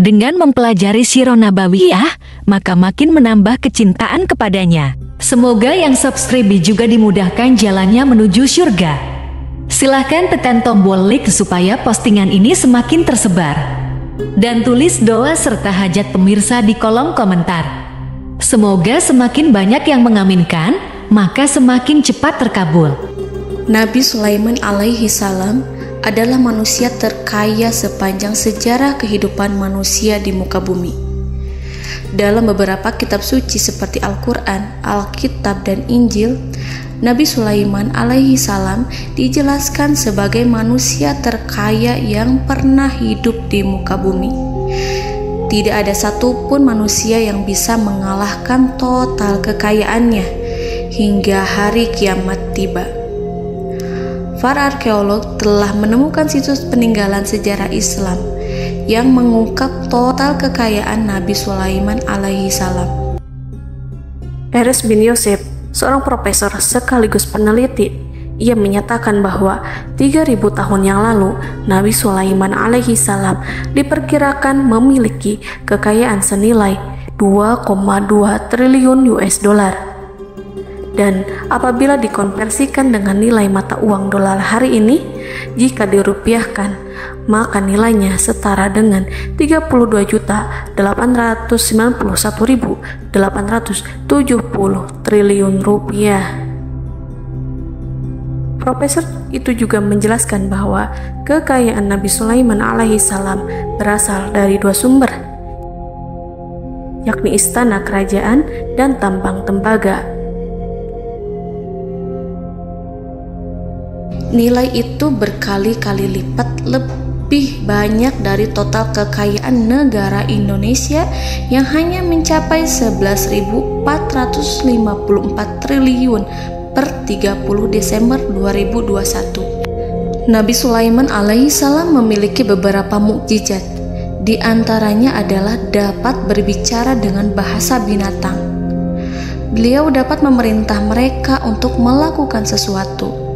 Dengan mempelajari Sirah Nabawiyah, maka makin menambah kecintaan kepadanya. Semoga yang subscribe juga dimudahkan jalannya menuju surga. Silahkan tekan tombol like supaya postingan ini semakin tersebar. Dan tulis doa serta hajat pemirsa di kolom komentar. Semoga semakin banyak yang mengaminkan, maka semakin cepat terkabul. Nabi Sulaiman alaihi salam adalah manusia terkaya sepanjang sejarah kehidupan manusia di muka bumi. Dalam beberapa kitab suci seperti Al-Quran, Alkitab, dan Injil, Nabi Sulaiman alaihi salam dijelaskan sebagai manusia terkaya yang pernah hidup di muka bumi. Tidak ada satupun manusia yang bisa mengalahkan total kekayaannya hingga hari kiamat tiba. Para arkeolog telah menemukan situs peninggalan sejarah Islam yang mengungkap total kekayaan Nabi Sulaiman alaihi salam. Erez bin Yosef, seorang profesor sekaligus peneliti, ia menyatakan bahwa 3.000 tahun yang lalu Nabi Sulaiman alaihi salam diperkirakan memiliki kekayaan senilai 2,2 triliun US dollar. Dan apabila dikonversikan dengan nilai mata uang dolar hari ini, jika dirupiahkan, maka nilainya setara dengan 32.891.870 triliun rupiah. Profesor itu juga menjelaskan bahwa kekayaan Nabi Sulaiman alaihi salam berasal dari dua sumber, yakni istana kerajaan dan tambang tembaga. Nilai itu berkali-kali lipat lebih banyak dari total kekayaan negara Indonesia yang hanya mencapai 11.454 triliun per 30 Desember 2021. Nabi Sulaiman alaihi salam memiliki beberapa mukjizat. Di antaranya adalah dapat berbicara dengan bahasa binatang. Beliau dapat memerintah mereka untuk melakukan sesuatu.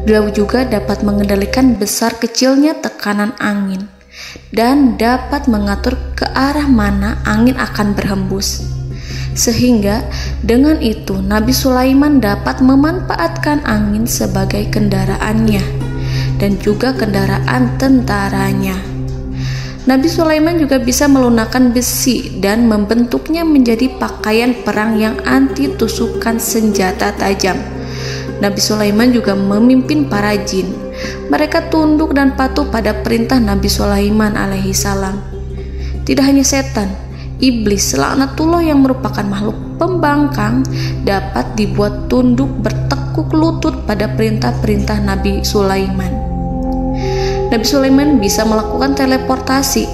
Beliau juga dapat mengendalikan besar kecilnya tekanan angin dan dapat mengatur ke arah mana angin akan berhembus. Sehingga dengan itu Nabi Sulaiman dapat memanfaatkan angin sebagai kendaraannya dan juga kendaraan tentaranya. Nabi Sulaiman juga bisa melunakkan besi dan membentuknya menjadi pakaian perang yang anti tusukan senjata tajam. Nabi Sulaiman juga memimpin para jin. Mereka tunduk dan patuh pada perintah Nabi Sulaiman alaihi salam. Tidak hanya setan, iblis laknatullah yang merupakan makhluk pembangkang dapat dibuat tunduk bertekuk lutut pada perintah-perintah Nabi Sulaiman. Nabi Sulaiman bisa melakukan teleportasi,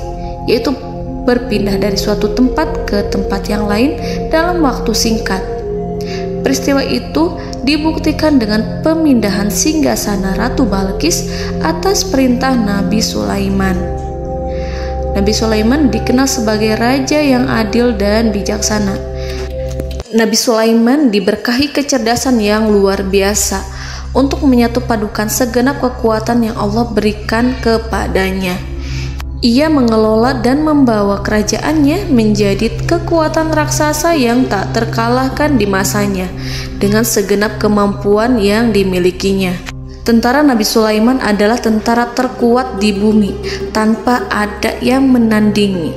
yaitu berpindah dari suatu tempat ke tempat yang lain dalam waktu singkat. Peristiwa itu dibuktikan dengan pemindahan singgasana Ratu Balqis atas perintah Nabi Sulaiman. Nabi Sulaiman dikenal sebagai raja yang adil dan bijaksana. Nabi Sulaiman diberkahi kecerdasan yang luar biasa untuk menyatu padukan segenap kekuatan yang Allah berikan kepadanya. Ia mengelola dan membawa kerajaannya menjadi kekuatan raksasa yang tak terkalahkan di masanya dengan segenap kemampuan yang dimilikinya. Tentara Nabi Sulaiman adalah tentara terkuat di bumi tanpa ada yang menandingi.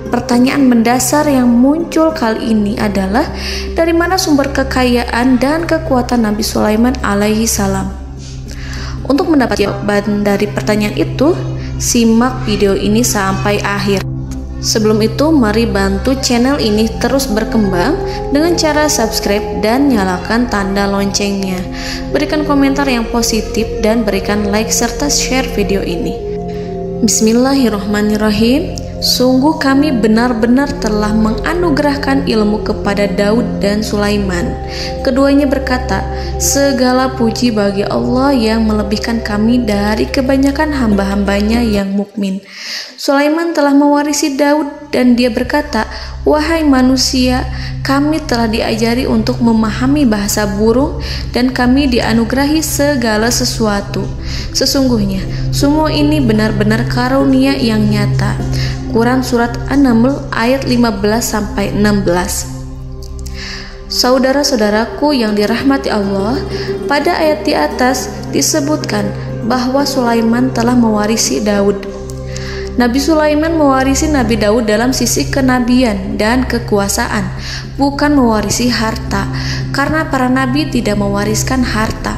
Pertanyaan mendasar yang muncul kali ini adalah dari mana sumber kekayaan dan kekuatan Nabi Sulaiman alaihi salam? Untuk mendapat jawaban dari pertanyaan itu, simak video ini sampai akhir. Sebelum itu, mari bantu channel ini terus berkembang dengan cara subscribe dan nyalakan tanda loncengnya. Berikan komentar yang positif dan berikan like serta share video ini. Bismillahirrahmanirrahim. Sungguh kami benar-benar telah menganugerahkan ilmu kepada Daud dan Sulaiman. Keduanya berkata, segala puji bagi Allah yang melebihkan kami dari kebanyakan hamba-hambanya yang mukmin. Sulaiman telah mewarisi Daud dan dia berkata, wahai manusia, kami telah diajari untuk memahami bahasa burung dan kami dianugerahi segala sesuatu. Sesungguhnya semua ini benar-benar karunia yang nyata. Quran Surat An-Naml ayat 15-16. Saudara-saudaraku yang dirahmati Allah, pada ayat di atas disebutkan bahwa Sulaiman telah mewarisi Daud. Nabi Sulaiman mewarisi Nabi Daud dalam sisi kenabian dan kekuasaan, bukan mewarisi harta, karena para nabi tidak mewariskan harta.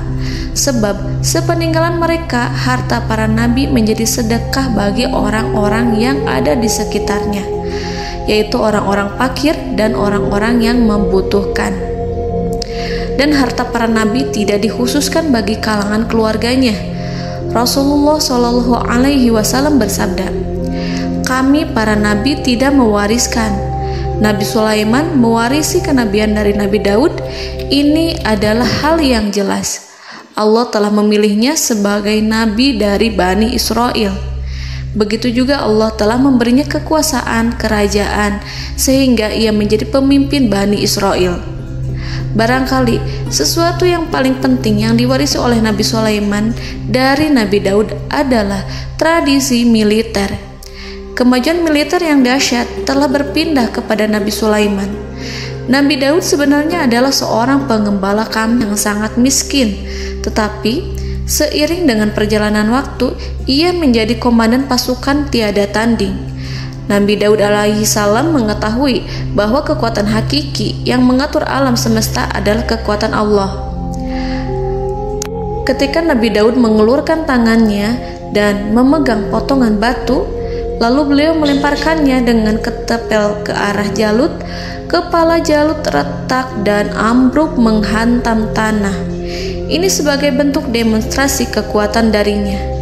Sebab sepeninggalan mereka, harta para nabi menjadi sedekah bagi orang-orang yang ada di sekitarnya, yaitu orang-orang fakir dan orang-orang yang membutuhkan. Dan harta para nabi tidak dikhususkan bagi kalangan keluarganya. Rasulullah Shallallahu Alaihi Wasallam bersabda, "Kami para nabi tidak mewariskan." Nabi Sulaiman mewarisi kenabian dari Nabi Daud. Ini adalah hal yang jelas. Allah telah memilihnya sebagai nabi dari Bani Israel. Begitu juga Allah telah memberinya kekuasaan kerajaan sehingga ia menjadi pemimpin Bani Israel. Barangkali sesuatu yang paling penting yang diwarisi oleh Nabi Sulaiman dari Nabi Daud adalah tradisi militer. Kemajuan militer yang dahsyat telah berpindah kepada Nabi Sulaiman. Nabi Daud sebenarnya adalah seorang pengembala kambing yang sangat miskin, tetapi seiring dengan perjalanan waktu, ia menjadi komandan pasukan tiada tanding. Nabi Daud alaihi salam mengetahui bahwa kekuatan hakiki yang mengatur alam semesta adalah kekuatan Allah. Ketika Nabi Daud mengelurkan tangannya dan memegang potongan batu, lalu beliau melemparkannya dengan ketepel ke arah Jalut, kepala Jalut retak dan ambruk menghantam tanah. Ini sebagai bentuk demonstrasi kekuatan darinya.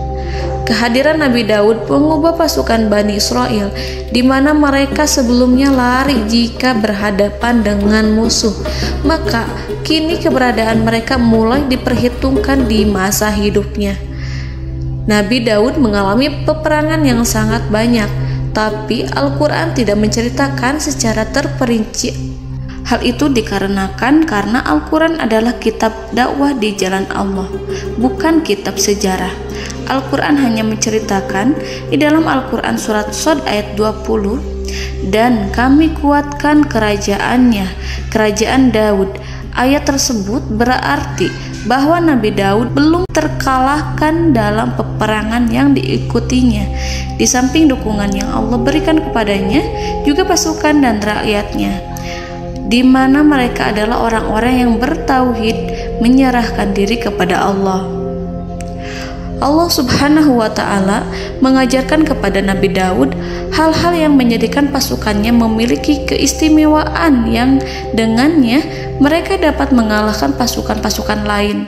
Kehadiran Nabi Daud mengubah pasukan Bani Israel, di mana mereka sebelumnya lari jika berhadapan dengan musuh. Maka kini keberadaan mereka mulai diperhitungkan di masa hidupnya. Nabi Daud mengalami peperangan yang sangat banyak, tapi Al-Quran tidak menceritakan secara terperinci. Hal itu dikarenakan karena Al-Quran adalah kitab dakwah di jalan Allah, bukan kitab sejarah. Al-Quran hanya menceritakan di dalam Al-Quran surat Shad ayat 20, "Dan kami kuatkan kerajaannya, kerajaan Daud." Ayat tersebut berarti bahwa Nabi Daud belum terkalahkan dalam peperangan yang diikutinya. Di samping dukungan yang Allah berikan kepadanya, juga pasukan dan rakyatnya, di mana mereka adalah orang-orang yang bertauhid, menyerahkan diri kepada Allah. Allah Subhanahu wa Ta'ala mengajarkan kepada Nabi Daud hal-hal yang menjadikan pasukannya memiliki keistimewaan yang dengannya mereka dapat mengalahkan pasukan-pasukan lain,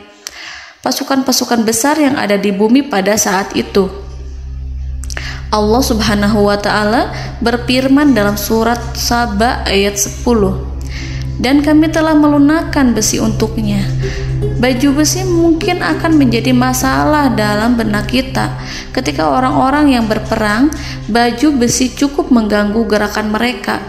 pasukan-pasukan besar yang ada di bumi pada saat itu. Allah Subhanahu wa Ta'ala berfirman dalam surat Saba ayat 10, "Dan kami telah melunakkan besi untuknya." Baju besi mungkin akan menjadi masalah dalam benak kita. Ketika orang-orang yang berperang, baju besi cukup mengganggu gerakan mereka.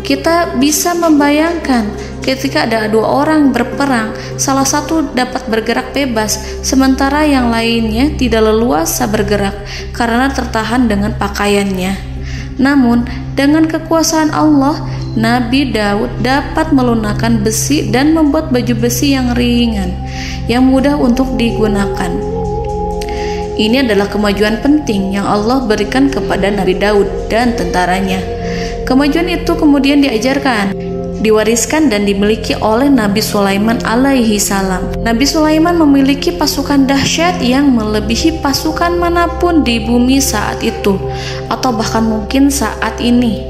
Kita bisa membayangkan ketika ada dua orang berperang, salah satu dapat bergerak bebas, sementara yang lainnya tidak leluasa bergerak karena tertahan dengan pakaiannya. Namun, dengan kekuasaan Allah, Nabi Daud dapat melunakkan besi dan membuat baju besi yang ringan, yang mudah untuk digunakan. Ini adalah kemajuan penting yang Allah berikan kepada Nabi Daud dan tentaranya. Kemajuan itu kemudian diajarkan, diwariskan dan dimiliki oleh Nabi Sulaiman alaihi salam. Nabi Sulaiman memiliki pasukan dahsyat yang melebihi pasukan manapun di bumi saat itu, atau bahkan mungkin saat ini.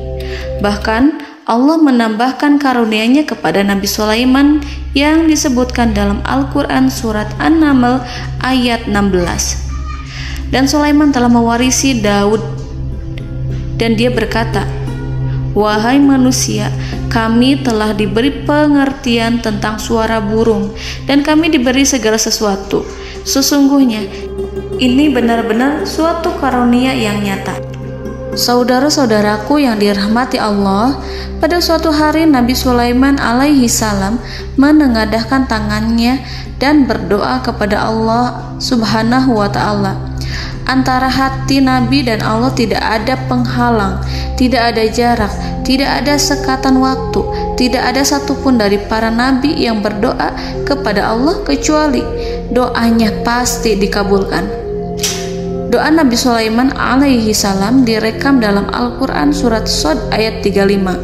Bahkan Allah menambahkan karunia-Nya kepada Nabi Sulaiman yang disebutkan dalam Al-Quran surat An-Naml ayat 16. Dan Sulaiman telah mewarisi Daud, dan dia berkata, "Wahai manusia, kami telah diberi pengertian tentang suara burung, dan kami diberi segala sesuatu. Sesungguhnya ini benar-benar suatu karunia yang nyata." Saudara-saudaraku yang dirahmati Allah, pada suatu hari Nabi Sulaiman alaihi salam menengadahkan tangannya dan berdoa kepada Allah Subhanahu wa ta'ala. Antara hati Nabi dan Allah tidak ada penghalang, tidak ada jarak, tidak ada sekatan waktu, tidak ada satupun dari para nabi yang berdoa kepada Allah kecuali doanya pasti dikabulkan. Doa Nabi Sulaiman alaihi salam direkam dalam Al-Quran surat Shad ayat 35.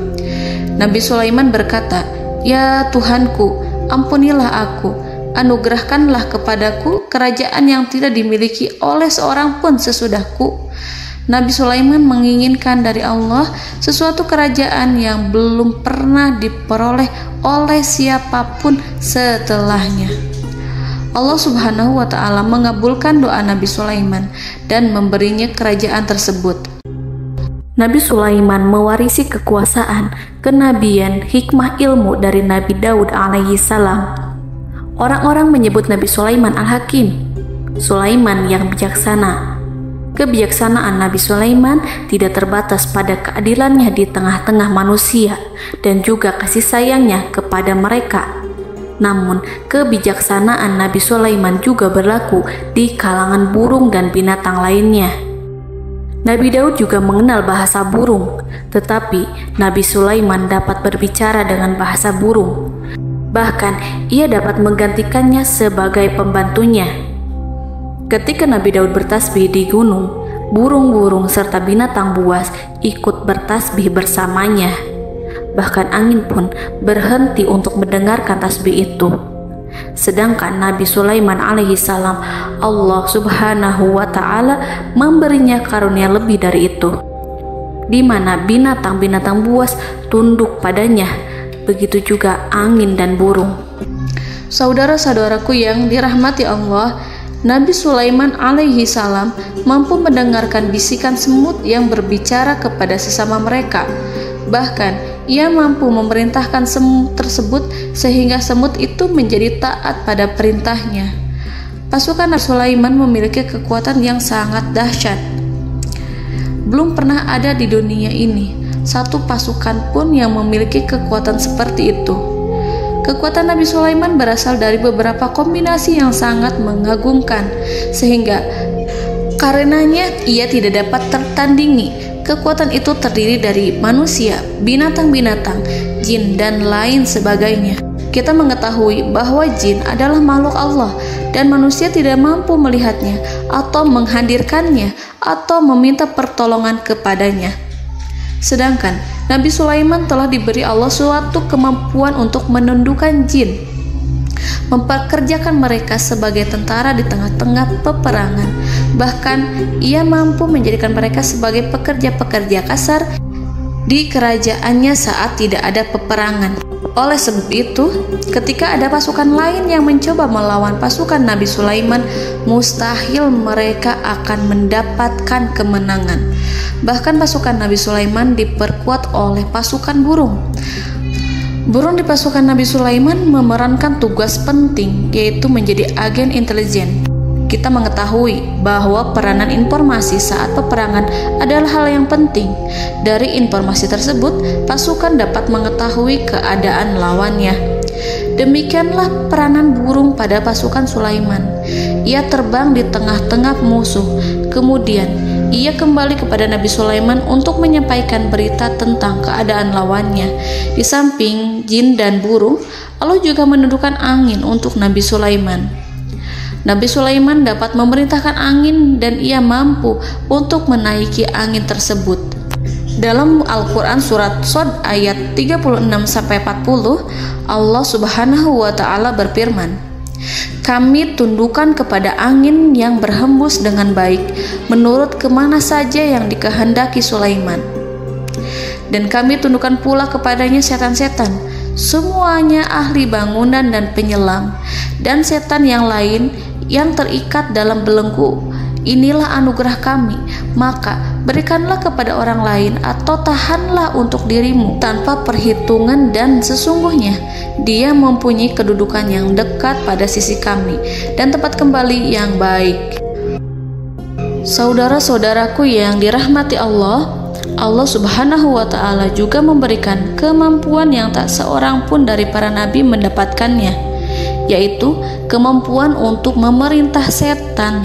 Nabi Sulaiman berkata, "Ya Tuhanku, ampunilah aku, anugerahkanlah kepadaku kerajaan yang tidak dimiliki oleh seorang pun sesudahku." Nabi Sulaiman menginginkan dari Allah sesuatu kerajaan yang belum pernah diperoleh oleh siapapun setelahnya. Allah Subhanahu wa ta'ala mengabulkan doa Nabi Sulaiman dan memberinya kerajaan tersebut. Nabi Sulaiman mewarisi kekuasaan, kenabian, hikmah ilmu dari Nabi Daud alaihi salam. Orang-orang menyebut Nabi Sulaiman Al-Hakim, Sulaiman yang bijaksana. Kebijaksanaan Nabi Sulaiman tidak terbatas pada keadilannya di tengah-tengah manusia dan juga kasih sayangnya kepada mereka. Namun, kebijaksanaan Nabi Sulaiman juga berlaku di kalangan burung dan binatang lainnya. Nabi Daud juga mengenal bahasa burung, tetapi Nabi Sulaiman dapat berbicara dengan bahasa burung. Bahkan, ia dapat menggantikannya sebagai pembantunya. Ketika Nabi Daud bertasbih di gunung, burung-burung serta binatang buas ikut bertasbih bersamanya. Bahkan angin pun berhenti untuk mendengarkan tasbih itu. Sedangkan Nabi Sulaiman alaihi salam, Allah Subhanahu wa ta'ala memberinya karunia lebih dari itu, di mana binatang-binatang buas tunduk padanya, begitu juga angin dan burung. Saudara-saudaraku yang dirahmati Allah, Nabi Sulaiman alaihi salam mampu mendengarkan bisikan semut yang berbicara kepada sesama mereka. Bahkan ia mampu memerintahkan semut tersebut sehingga semut itu menjadi taat pada perintahnya. Pasukan Nabi Sulaiman memiliki kekuatan yang sangat dahsyat. Belum pernah ada di dunia ini satu pasukan pun yang memiliki kekuatan seperti itu. Kekuatan Nabi Sulaiman berasal dari beberapa kombinasi yang sangat mengagumkan, sehingga karenanya ia tidak dapat tertandingi. Kekuatan itu terdiri dari manusia, binatang-binatang, jin, dan lain sebagainya. Kita mengetahui bahwa jin adalah makhluk Allah dan manusia tidak mampu melihatnya atau menghadirkannya atau meminta pertolongan kepadanya. Sedangkan Nabi Sulaiman telah diberi Allah suatu kemampuan untuk menundukkan jin, mempekerjakan mereka sebagai tentara di tengah-tengah peperangan. Bahkan ia mampu menjadikan mereka sebagai pekerja-pekerja kasar di kerajaannya saat tidak ada peperangan. Oleh sebab itu, ketika ada pasukan lain yang mencoba melawan pasukan Nabi Sulaiman, mustahil mereka akan mendapatkan kemenangan. Bahkan pasukan Nabi Sulaiman diperkuat oleh pasukan burung. Burung di pasukan Nabi Sulaiman memerankan tugas penting, yaitu menjadi agen intelijen. Kita mengetahui bahwa peranan informasi saat peperangan adalah hal yang penting. Dari informasi tersebut, pasukan dapat mengetahui keadaan lawannya. Demikianlah peranan burung pada pasukan Sulaiman. Ia terbang di tengah-tengah musuh. Kemudian, ia kembali kepada Nabi Sulaiman untuk menyampaikan berita tentang keadaan lawannya. Di samping jin dan burung, Allah juga menundukkan angin untuk Nabi Sulaiman. Nabi Sulaiman dapat memerintahkan angin dan ia mampu untuk menaiki angin tersebut. Dalam Al-Quran surat Shad ayat 36-40, Allah Subhanahu wa ta'ala berfirman, "Kami tundukkan kepada angin yang berhembus dengan baik menurut kemana saja yang dikehendaki Sulaiman. Dan kami tundukkan pula kepadanya setan-setan, semuanya ahli bangunan dan penyelam, dan setan yang lain yang terikat dalam belenggu. Inilah anugerah kami, maka berikanlah kepada orang lain atau tahanlah untuk dirimu tanpa perhitungan, dan sesungguhnya dia mempunyai kedudukan yang dekat pada sisi kami dan tempat kembali yang baik." Saudara-saudaraku yang dirahmati Allah, Allah Subhanahu wa Ta'ala juga memberikan kemampuan yang tak seorang pun dari para nabi mendapatkannya, yaitu kemampuan untuk memerintah setan.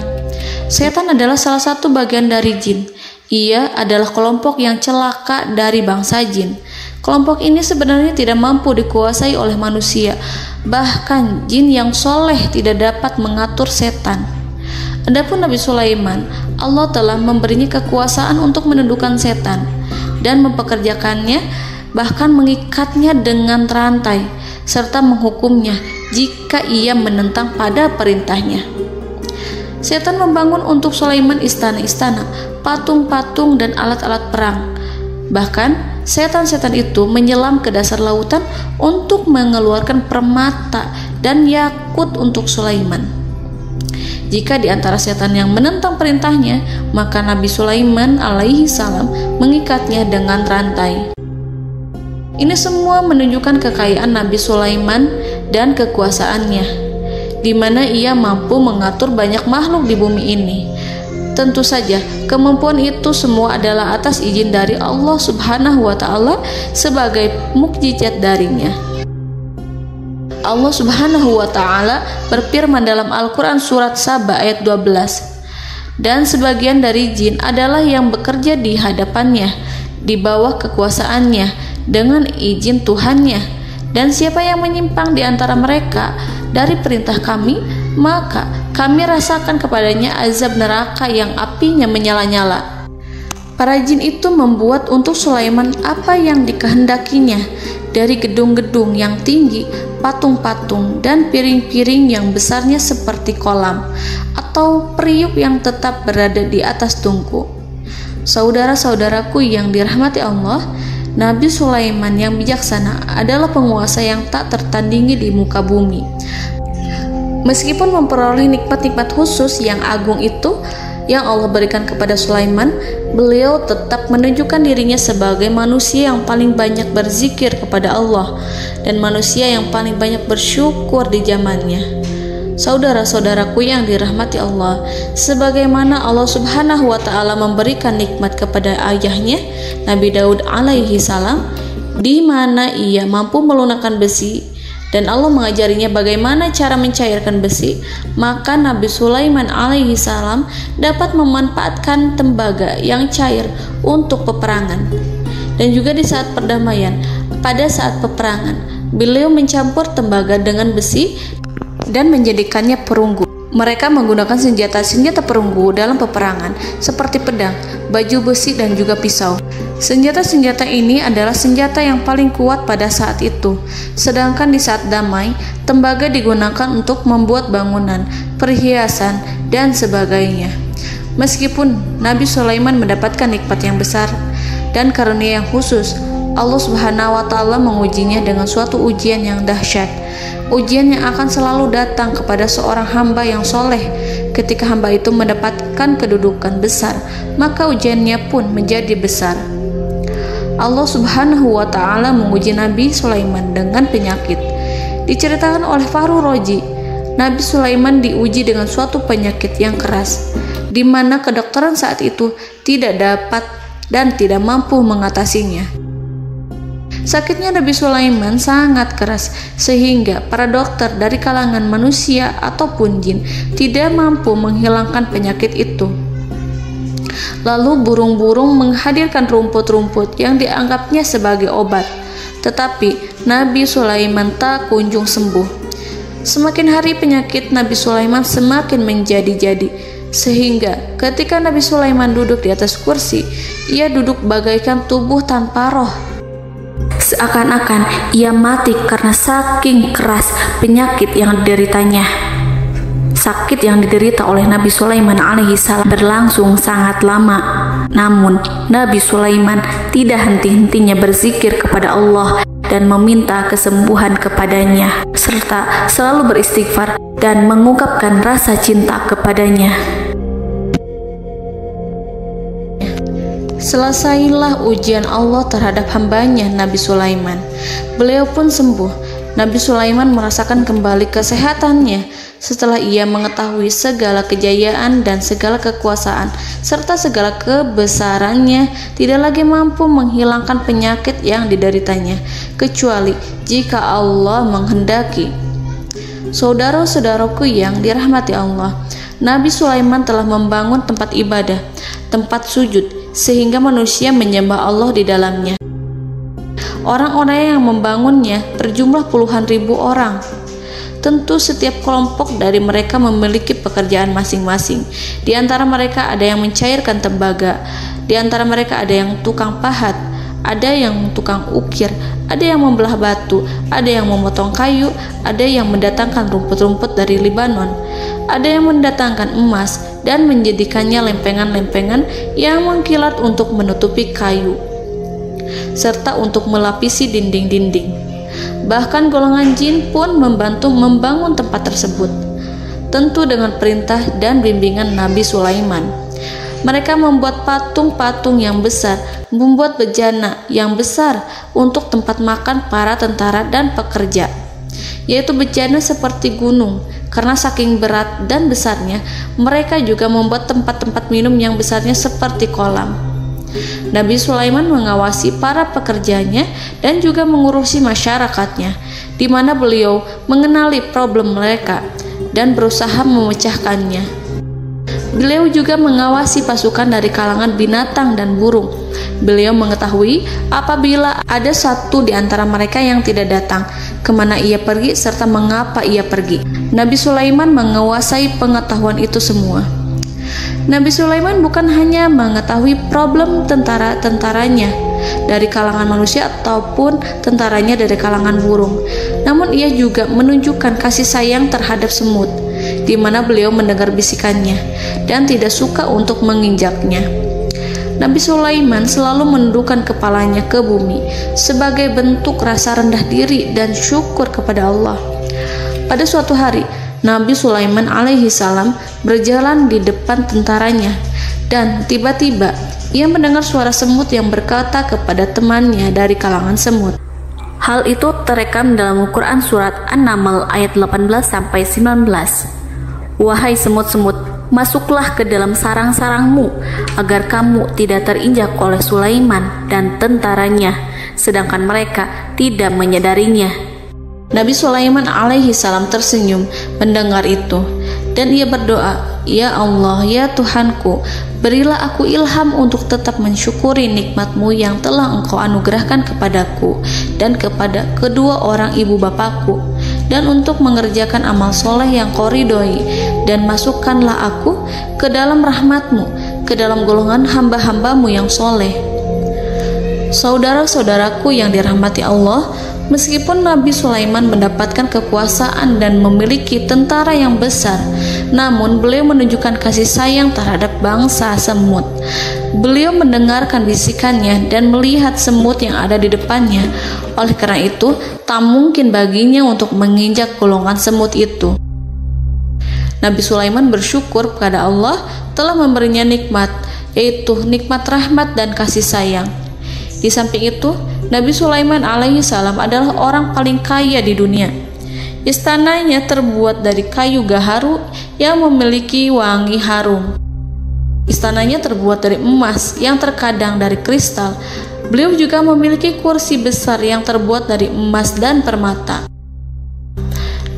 Setan adalah salah satu bagian dari jin. Ia adalah kelompok yang celaka dari bangsa jin. Kelompok ini sebenarnya tidak mampu dikuasai oleh manusia. Bahkan jin yang soleh tidak dapat mengatur setan. Adapun Nabi Sulaiman, Allah telah memberinya kekuasaan untuk menundukkan setan dan mempekerjakannya, bahkan mengikatnya dengan rantai serta menghukumnya jika ia menentang pada perintahnya. Setan membangun untuk Sulaiman istana-istana, patung-patung dan alat-alat perang. Bahkan setan-setan itu menyelam ke dasar lautan untuk mengeluarkan permata dan yakut untuk Sulaiman. Jika di antara setan yang menentang perintahnya, maka Nabi Sulaiman alaihi salam mengikatnya dengan rantai. Ini semua menunjukkan kekayaan Nabi Sulaiman dan kekuasaannya, di mana ia mampu mengatur banyak makhluk di bumi ini. Tentu saja, kemampuan itu semua adalah atas izin dari Allah Subhanahu wa Ta'ala sebagai mukjizat darinya. Allah Subhanahu wa Ta'ala berfirman dalam Al-Quran surat Saba ayat 12, dan sebagian dari jin adalah yang bekerja di hadapannya di bawah kekuasaannya dengan izin Tuhannya, dan siapa yang menyimpang di antara mereka dari perintah kami, maka kami rasakan kepadanya azab neraka yang apinya menyala-nyala. Para jin itu membuat untuk Sulaiman apa yang dikehendakinya, dari gedung-gedung yang tinggi, patung-patung, dan piring-piring yang besarnya seperti kolam, atau periuk yang tetap berada di atas tungku. Saudara-saudaraku yang dirahmati Allah, Nabi Sulaiman yang bijaksana adalah penguasa yang tak tertandingi di muka bumi. Meskipun memperoleh nikmat-nikmat khusus yang agung itu yang Allah berikan kepada Sulaiman, beliau tetap menunjukkan dirinya sebagai manusia yang paling banyak berzikir kepada Allah dan manusia yang paling banyak bersyukur di zamannya. Saudara-saudaraku yang dirahmati Allah, sebagaimana Allah Subhanahu wa Ta'ala memberikan nikmat kepada ayahnya Nabi Daud alaihi salam, di mana ia mampu melunakkan besi, dan Allah mengajarinya bagaimana cara mencairkan besi, maka Nabi Sulaiman alaihi salam dapat memanfaatkan tembaga yang cair untuk peperangan. Dan juga di saat perdamaian, pada saat peperangan, beliau mencampur tembaga dengan besi dan menjadikannya perunggu. Mereka menggunakan senjata-senjata perunggu dalam peperangan seperti pedang, baju besi, dan juga pisau. Senjata-senjata ini adalah senjata yang paling kuat pada saat itu. Sedangkan di saat damai, tembaga digunakan untuk membuat bangunan, perhiasan, dan sebagainya. Meskipun Nabi Sulaiman mendapatkan nikmat yang besar dan karunia yang khusus, Allah Subhanahu wa Ta'ala mengujinya dengan suatu ujian yang dahsyat. Ujian yang akan selalu datang kepada seorang hamba yang soleh. Ketika hamba itu mendapatkan kedudukan besar, maka ujiannya pun menjadi besar. Allah Subhanahu wa Ta'ala menguji Nabi Sulaiman dengan penyakit. Diceritakan oleh Fahru Roji, Nabi Sulaiman diuji dengan suatu penyakit yang keras, di mana kedokteran saat itu tidak dapat dan tidak mampu mengatasinya. Sakitnya Nabi Sulaiman sangat keras sehingga para dokter dari kalangan manusia ataupun jin tidak mampu menghilangkan penyakit itu. Lalu burung-burung menghadirkan rumput-rumput yang dianggapnya sebagai obat, tetapi Nabi Sulaiman tak kunjung sembuh. Semakin hari penyakit Nabi Sulaiman semakin menjadi-jadi, sehingga ketika Nabi Sulaiman duduk di atas kursi, ia duduk bagaikan tubuh tanpa roh. Seakan-akan ia mati karena saking keras penyakit yang dideritanya. Sakit yang diderita oleh Nabi Sulaiman alaihi salam berlangsung sangat lama. Namun Nabi Sulaiman tidak henti-hentinya berzikir kepada Allah dan meminta kesembuhan kepadanya, serta selalu beristighfar dan mengungkapkan rasa cinta kepadanya. Selesailah ujian Allah terhadap hambanya Nabi Sulaiman. Beliau pun sembuh. Nabi Sulaiman merasakan kembali kesehatannya setelah ia mengetahui segala kejayaan dan segala kekuasaan serta segala kebesarannya tidak lagi mampu menghilangkan penyakit yang dideritanya kecuali jika Allah menghendaki. Saudara-saudaraku yang dirahmati Allah, Nabi Sulaiman telah membangun tempat ibadah, tempat sujud, sehingga manusia menyembah Allah di dalamnya. Orang-orang yang membangunnya berjumlah puluhan ribu orang. Tentu setiap kelompok dari mereka memiliki pekerjaan masing-masing. Di antara mereka ada yang mencairkan tembaga, di antara mereka ada yang tukang pahat, ada yang tukang ukir, ada yang membelah batu, ada yang memotong kayu, ada yang mendatangkan rumput-rumput dari Libanon, ada yang mendatangkan emas dan menjadikannya lempengan-lempengan yang mengkilat untuk menutupi kayu, serta untuk melapisi dinding-dinding. Bahkan golongan jin pun membantu membangun tempat tersebut, tentu dengan perintah dan bimbingan Nabi Sulaiman. Mereka membuat patung-patung yang besar, membuat bejana yang besar untuk tempat makan para tentara dan pekerja, yaitu bejana seperti gunung. Karena saking berat dan besarnya, mereka juga membuat tempat-tempat minum yang besarnya seperti kolam. Nabi Sulaiman mengawasi para pekerjanya dan juga mengurusi masyarakatnya, di mana beliau mengenali problem mereka dan berusaha memecahkannya. Beliau juga mengawasi pasukan dari kalangan binatang dan burung. Beliau mengetahui apabila ada satu di antara mereka yang tidak datang, kemana ia pergi serta mengapa ia pergi. Nabi Sulaiman menguasai pengetahuan itu semua. Nabi Sulaiman bukan hanya mengetahui problem tentara-tentaranya dari kalangan manusia ataupun tentaranya dari kalangan burung, namun ia juga menunjukkan kasih sayang terhadap semut, di mana beliau mendengar bisikannya dan tidak suka untuk menginjaknya. Nabi Sulaiman selalu menundukkan kepalanya ke bumi sebagai bentuk rasa rendah diri dan syukur kepada Allah. Pada suatu hari, Nabi Sulaiman alaihi salam berjalan di depan tentaranya dan tiba-tiba ia mendengar suara semut yang berkata kepada temannya dari kalangan semut. Hal itu terekam dalam Al-Quran surat An-Naml ayat 18-19. Wahai semut-semut, masuklah ke dalam sarang-sarangmu agar kamu tidak terinjak oleh Sulaiman dan tentaranya, sedangkan mereka tidak menyadarinya. Nabi Sulaiman alaihi salam tersenyum mendengar itu dan ia berdoa, "Ya Allah, ya Tuhanku, berilah aku ilham untuk tetap mensyukuri nikmat-Mu yang telah Engkau anugerahkan kepadaku dan kepada kedua orang ibu bapakku, dan untuk mengerjakan amal soleh yang Kau ridhoi, dan masukkanlah aku ke dalam rahmat-Mu, ke dalam golongan hamba-hamba-Mu yang soleh." Saudara-saudaraku yang dirahmati Allah, meskipun Nabi Sulaiman mendapatkan kekuasaan dan memiliki tentara yang besar, namun beliau menunjukkan kasih sayang terhadap bangsa semut. Beliau mendengarkan bisikannya dan melihat semut yang ada di depannya. Oleh karena itu, tak mungkin baginya untuk menginjak golongan semut itu. Nabi Sulaiman bersyukur kepada Allah telah memberinya nikmat, yaitu nikmat rahmat dan kasih sayang. Di samping itu, Nabi Sulaiman alaihi salam adalah orang paling kaya di dunia. Istananya terbuat dari kayu gaharu yang memiliki wangi harum. Istananya terbuat dari emas yang terkadang dari kristal. Beliau juga memiliki kursi besar yang terbuat dari emas dan permata.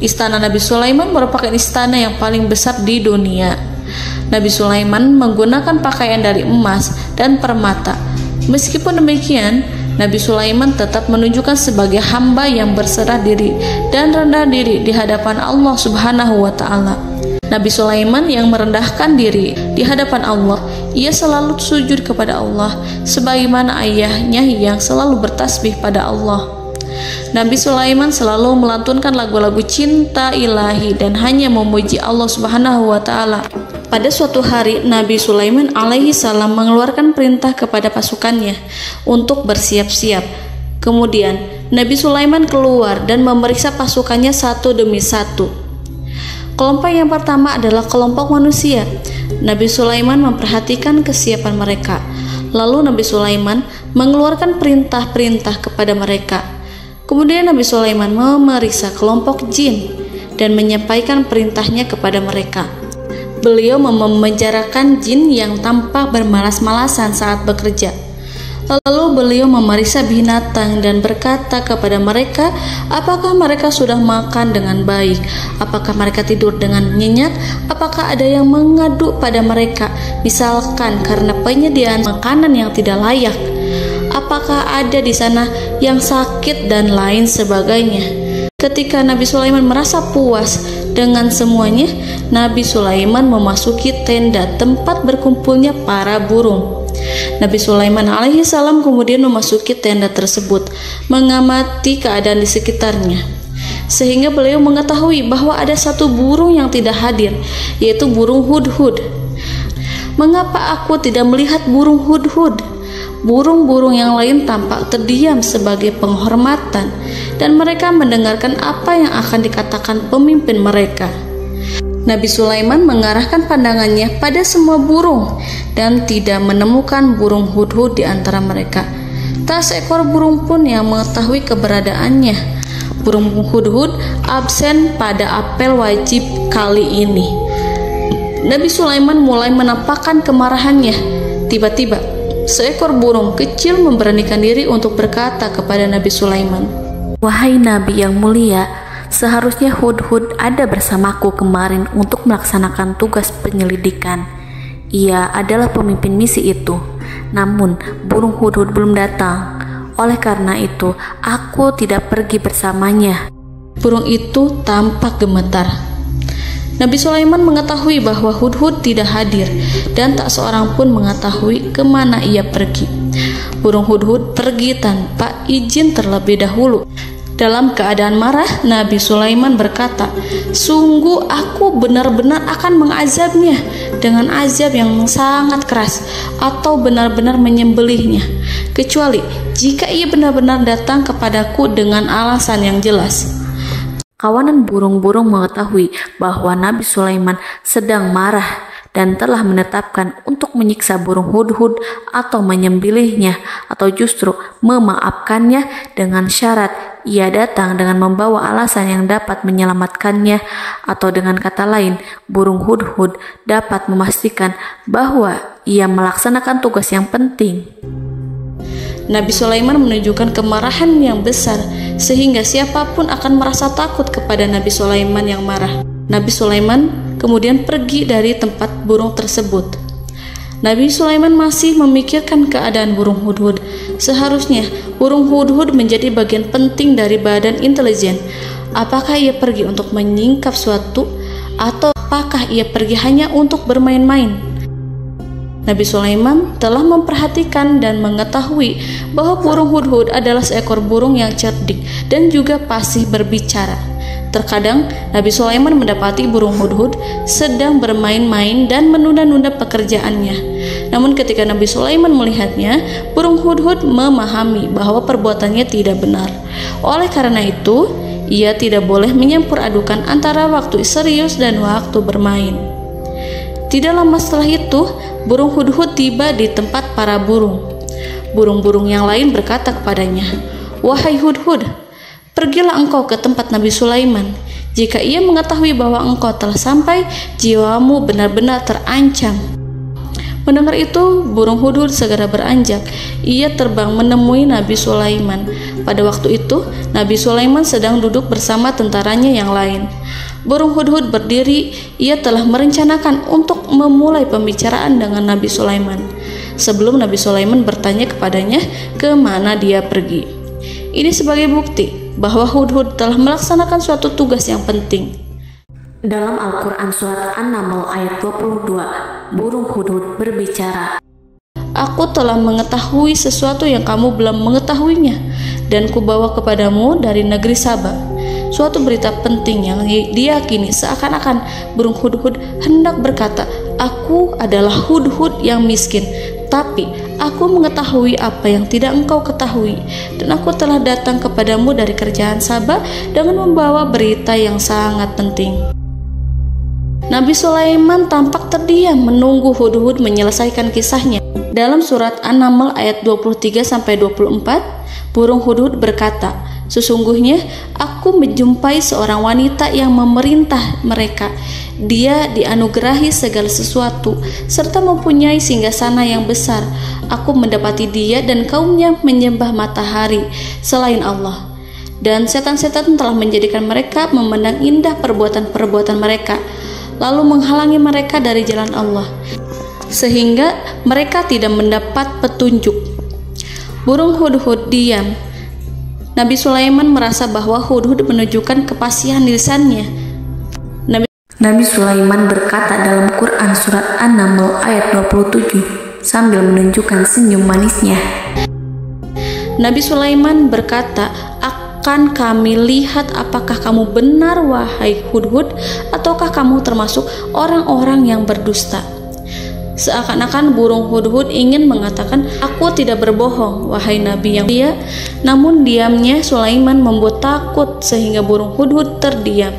Istana Nabi Sulaiman merupakan istana yang paling besar di dunia. Nabi Sulaiman menggunakan pakaian dari emas dan permata. Meskipun demikian, Nabi Sulaiman tetap menunjukkan sebagai hamba yang berserah diri dan rendah diri di hadapan Allah Subhanahu wa Ta'ala. Nabi Sulaiman yang merendahkan diri di hadapan Allah, ia selalu sujud kepada Allah, sebagaimana ayahnya yang selalu bertasbih pada Allah. Nabi Sulaiman selalu melantunkan lagu-lagu cinta ilahi dan hanya memuji Allah Subhanahu wa Ta'ala. Pada suatu hari, Nabi Sulaiman alaihi salam mengeluarkan perintah kepada pasukannya untuk bersiap-siap. Kemudian, Nabi Sulaiman keluar dan memeriksa pasukannya satu demi satu. Kelompok yang pertama adalah kelompok manusia. Nabi Sulaiman memperhatikan kesiapan mereka. Lalu Nabi Sulaiman mengeluarkan perintah-perintah kepada mereka. Kemudian Nabi Sulaiman memeriksa kelompok jin dan menyampaikan perintahnya kepada mereka. Beliau memenjarakan jin yang tampak bermalas-malasan saat bekerja. Lalu beliau memeriksa binatang dan berkata kepada mereka, apakah mereka sudah makan dengan baik? Apakah mereka tidur dengan nyenyak? Apakah ada yang mengadu pada mereka, misalkan karena penyediaan makanan yang tidak layak? Apakah ada di sana yang sakit dan lain sebagainya? Ketika Nabi Sulaiman merasa puas dengan semuanya, Nabi Sulaiman memasuki tenda tempat berkumpulnya para burung. Nabi Sulaiman alaihissalam kemudian memasuki tenda tersebut, mengamati keadaan di sekitarnya, sehingga beliau mengetahui bahwa ada satu burung yang tidak hadir, yaitu burung hudhud. Mengapa aku tidak melihat burung hudhud? Burung-burung yang lain tampak terdiam sebagai penghormatan, dan mereka mendengarkan apa yang akan dikatakan pemimpin mereka. Nabi Sulaiman mengarahkan pandangannya pada semua burung dan tidak menemukan burung hudhud di antara mereka. Tak seekor burung pun yang mengetahui keberadaannya. Burung hudhud absen pada apel wajib kali ini. Nabi Sulaiman mulai menampakkan kemarahannya. Tiba-tiba, seekor burung kecil memberanikan diri untuk berkata kepada Nabi Sulaiman, "Wahai Nabi yang mulia, seharusnya hudhud ada bersamaku kemarin untuk melaksanakan tugas penyelidikan. Ia adalah pemimpin misi itu. Namun, burung hudhud belum datang. Oleh karena itu, aku tidak pergi bersamanya." Burung itu tampak gemetar. Nabi Sulaiman mengetahui bahwa hudhud tidak hadir dan tak seorang pun mengetahui kemana ia pergi. Burung hudhud pergi tanpa izin terlebih dahulu. Dalam keadaan marah, Nabi Sulaiman berkata, "Sungguh aku benar-benar akan mengazabnya dengan azab yang sangat keras atau benar-benar menyembelihnya, kecuali jika ia benar-benar datang kepadaku dengan alasan yang jelas." Kawanan burung-burung mengetahui bahwa Nabi Sulaiman sedang marah dan telah menetapkan untuk menyiksa burung hudhud atau menyembelihnya atau justru memaafkannya dengan syarat ia datang dengan membawa alasan yang dapat menyelamatkannya, atau dengan kata lain, burung hudhud dapat memastikan bahwa ia melaksanakan tugas yang penting. Nabi Sulaiman menunjukkan kemarahan yang besar sehingga siapapun akan merasa takut kepada Nabi Sulaiman yang marah. Nabi Sulaiman kemudian pergi dari tempat burung tersebut. Nabi Sulaiman masih memikirkan keadaan burung hudhud. Seharusnya burung hudhud menjadi bagian penting dari badan intelijen. Apakah ia pergi untuk menyingkap suatu, atau apakah ia pergi hanya untuk bermain-main? Nabi Sulaiman telah memperhatikan dan mengetahui bahwa burung hudhud adalah seekor burung yang cerdik dan juga fasih berbicara. Terkadang Nabi Sulaiman mendapati burung hudhud sedang bermain-main dan menunda-nunda pekerjaannya. Namun ketika Nabi Sulaiman melihatnya, burung hudhud memahami bahwa perbuatannya tidak benar. Oleh karena itu, ia tidak boleh menyampur adukan antara waktu serius dan waktu bermain. Tidak lama setelah itu, burung hudhud tiba di tempat para burung. Burung-burung yang lain berkata kepadanya, "Wahai hudhud, pergilah engkau ke tempat Nabi Sulaiman. Jika ia mengetahui bahwa engkau telah sampai, jiwamu benar-benar terancam." Mendengar itu, burung hudhud segera beranjak. Ia terbang menemui Nabi Sulaiman. Pada waktu itu, Nabi Sulaiman sedang duduk bersama tentaranya yang lain. Burung hudhud berdiri. Ia telah merencanakan untuk memulai pembicaraan dengan Nabi Sulaiman sebelum Nabi Sulaiman bertanya kepadanya kemana dia pergi. Ini sebagai bukti bahwa hudhud telah melaksanakan suatu tugas yang penting. Dalam Al-Quran Surat An-Naml ayat 22, burung hudhud berbicara, "Aku telah mengetahui sesuatu yang kamu belum mengetahuinya, dan kubawa kepadamu dari negeri Saba suatu berita penting yang diyakini seakan-akan burung hudhud hendak berkata, 'Aku adalah hudhud yang miskin, tapi aku mengetahui apa yang tidak engkau ketahui, dan aku telah datang kepadamu dari kerajaan Saba dengan membawa berita yang sangat penting.'" Nabi Sulaiman tampak terdiam menunggu hudhud menyelesaikan kisahnya. Dalam surat An-Naml ayat 23-24, burung hudhud berkata, "Sesungguhnya aku menjumpai seorang wanita yang memerintah mereka. Dia dianugerahi segala sesuatu serta mempunyai singgasana yang besar. Aku mendapati dia dan kaumnya menyembah matahari selain Allah. Dan setan-setan telah menjadikan mereka memandang indah perbuatan-perbuatan mereka, lalu menghalangi mereka dari jalan Allah, sehingga mereka tidak mendapat petunjuk." Burung hudhud diam. Nabi Sulaiman merasa bahwa hudhud menunjukkan kefasihan lisannya. Nabi Sulaiman berkata dalam Quran surat An-Naml ayat 27 sambil menunjukkan senyum manisnya. Nabi Sulaiman berkata, "Akan kami lihat apakah kamu benar, wahai hudhud, ataukah kamu termasuk orang-orang yang berdusta." Seakan-akan burung hudhud ingin mengatakan, "Aku tidak berbohong, wahai Nabi yang mulia." Namun diamnya Sulaiman membuat takut sehingga burung hudhud terdiam.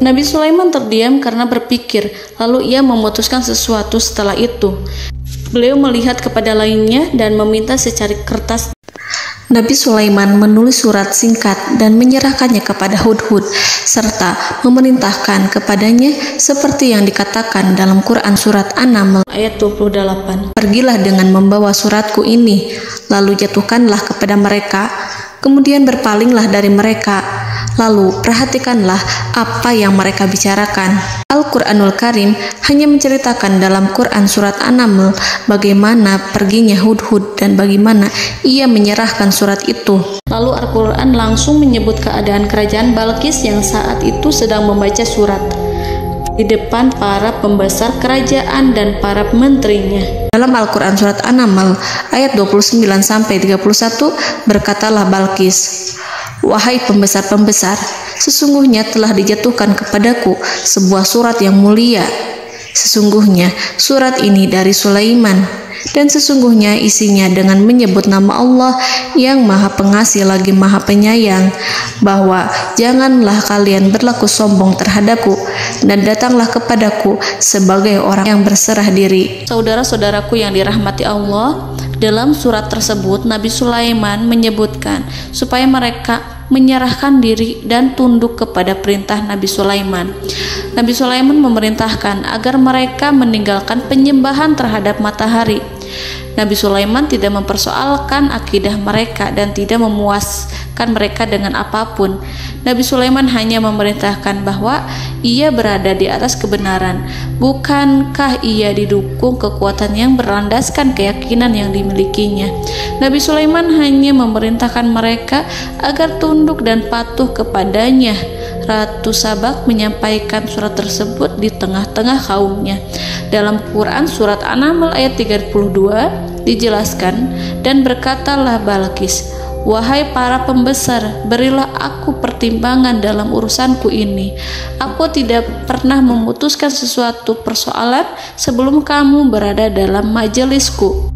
Nabi Sulaiman terdiam karena berpikir, lalu ia memutuskan sesuatu setelah itu. Beliau melihat kepada lainnya dan meminta secari kertas. Nabi Sulaiman menulis surat singkat dan menyerahkannya kepada hudhud serta memerintahkan kepadanya seperti yang dikatakan dalam Quran surat An-Naml ayat 28. "Pergilah dengan membawa suratku ini, lalu jatuhkanlah kepada mereka, kemudian berpalinglah dari mereka, lalu perhatikanlah apa yang mereka bicarakan." Al-Quranul Karim hanya menceritakan dalam Quran surat An-Naml bagaimana perginya hudhud dan bagaimana ia menyerahkan surat itu. Lalu Al-Quran langsung menyebut keadaan kerajaan Balqis yang saat itu sedang membaca surat di depan para pembesar kerajaan dan para menterinya. Dalam Al-Quran surat An-Naml ayat 29-31 berkatalah Balqis, "Wahai pembesar-pembesar, sesungguhnya telah dijatuhkan kepadaku sebuah surat yang mulia. Sesungguhnya surat ini dari Sulaiman, dan sesungguhnya isinya dengan menyebut nama Allah yang Maha Pengasih lagi Maha Penyayang, bahwa janganlah kalian berlaku sombong terhadapku, dan datanglah kepadaku sebagai orang yang berserah diri." Saudara-saudaraku yang dirahmati Allah, dalam surat tersebut Nabi Sulaiman menyebutkan supaya mereka menyerahkan diri dan tunduk kepada perintah Nabi Sulaiman. Nabi Sulaiman memerintahkan agar mereka meninggalkan penyembahan terhadap matahari. Nabi Sulaiman tidak mempersoalkan akidah mereka dan tidak memuaskan mereka dengan apapun. Nabi Sulaiman hanya memerintahkan bahwa ia berada di atas kebenaran. Bukankah ia didukung kekuatan yang berlandaskan keyakinan yang dimilikinya? Nabi Sulaiman hanya memerintahkan mereka agar tunduk dan patuh kepadanya. Ratu Sabak menyampaikan surat tersebut di tengah-tengah kaumnya. Dalam Quran surat An-Naml ayat 32 dijelaskan, "Dan berkatalah Balqis, wahai para pembesar, berilah aku pertimbangan dalam urusanku ini. Aku tidak pernah memutuskan sesuatu persoalan sebelum kamu berada dalam majelisku."